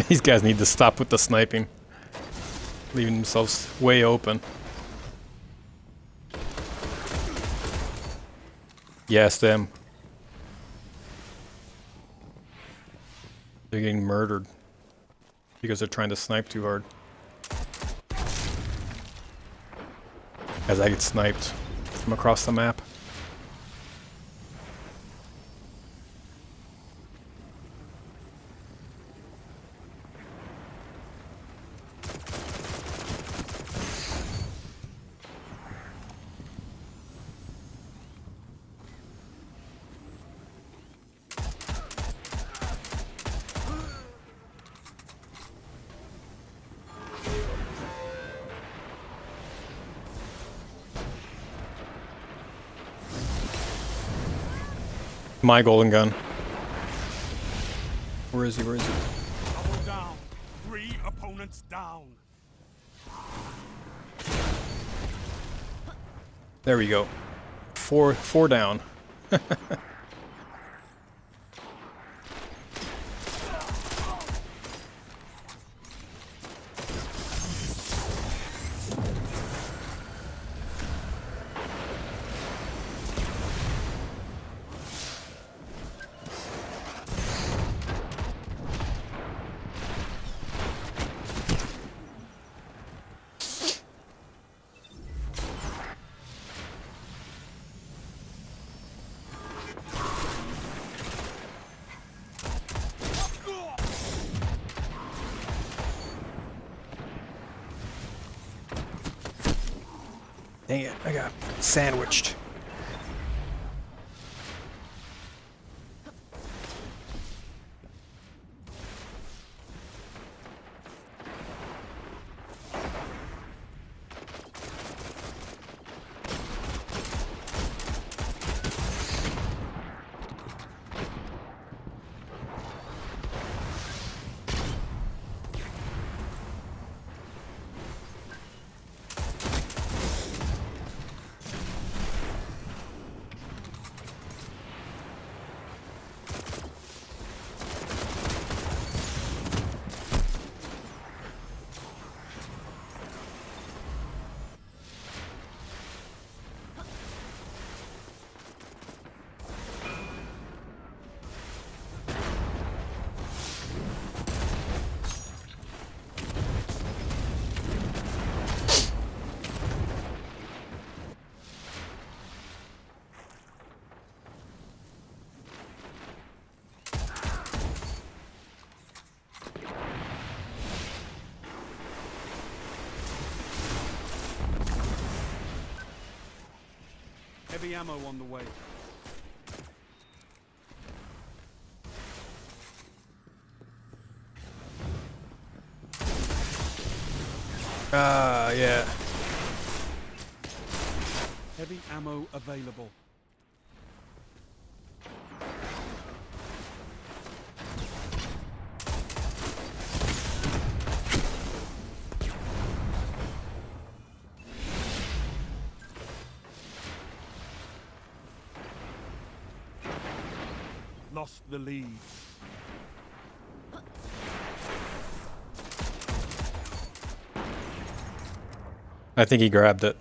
[SPEAKER 1] These guys need to stop with the sniping. Leaving themselves way open. Yes, them. They're getting murdered. Because they're trying to snipe too hard. As I get sniped from across the map. My golden gun. Where is he? Where is he?
[SPEAKER 5] Double down. 3 opponents down.
[SPEAKER 1] There we go. Four down. Dang it, I got sandwiched.
[SPEAKER 5] Heavy ammo on the way.
[SPEAKER 1] Ah, yeah.
[SPEAKER 5] Heavy ammo available. Lost the lead.
[SPEAKER 1] I think he grabbed it.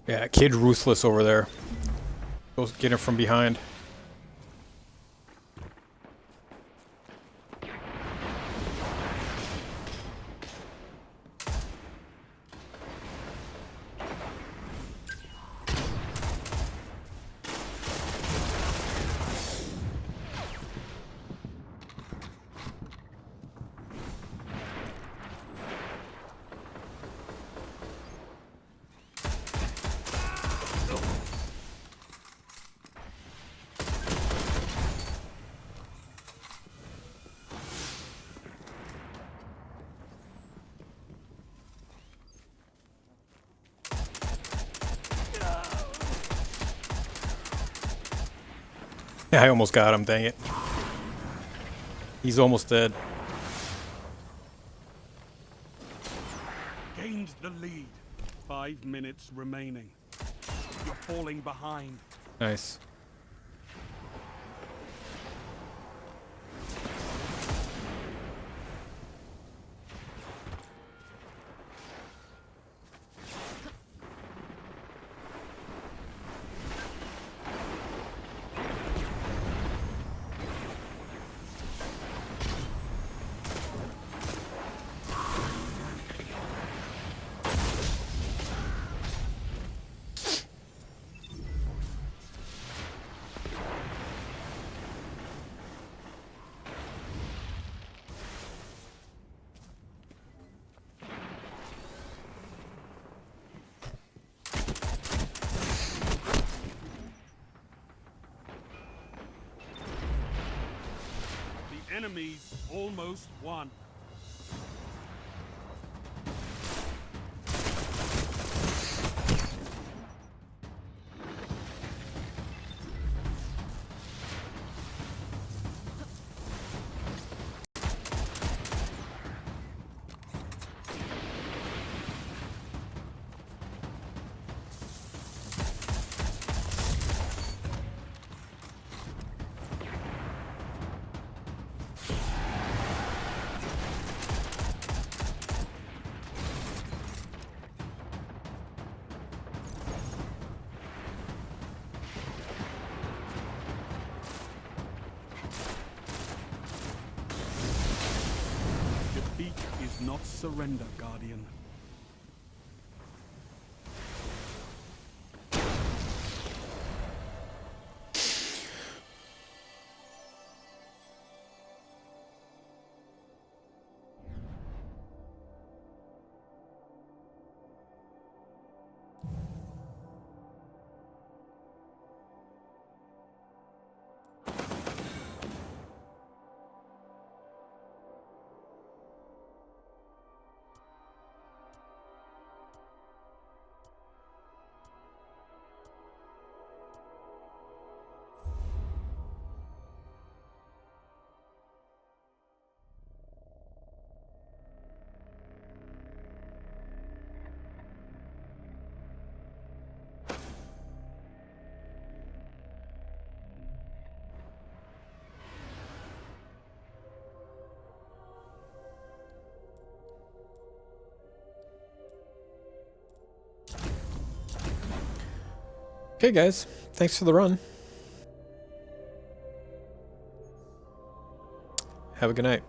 [SPEAKER 1] Yeah, Kid Ruthless over there. Goes get him from behind. Yeah, I almost got him, dang it. He's almost dead.
[SPEAKER 5] Gained the lead. 5 minutes remaining. You're falling behind.
[SPEAKER 1] Nice.
[SPEAKER 5] The enemy's almost won. Defeat is not surrender, Guardian.
[SPEAKER 1] Okay, guys. Thanks for the run. Have a good night.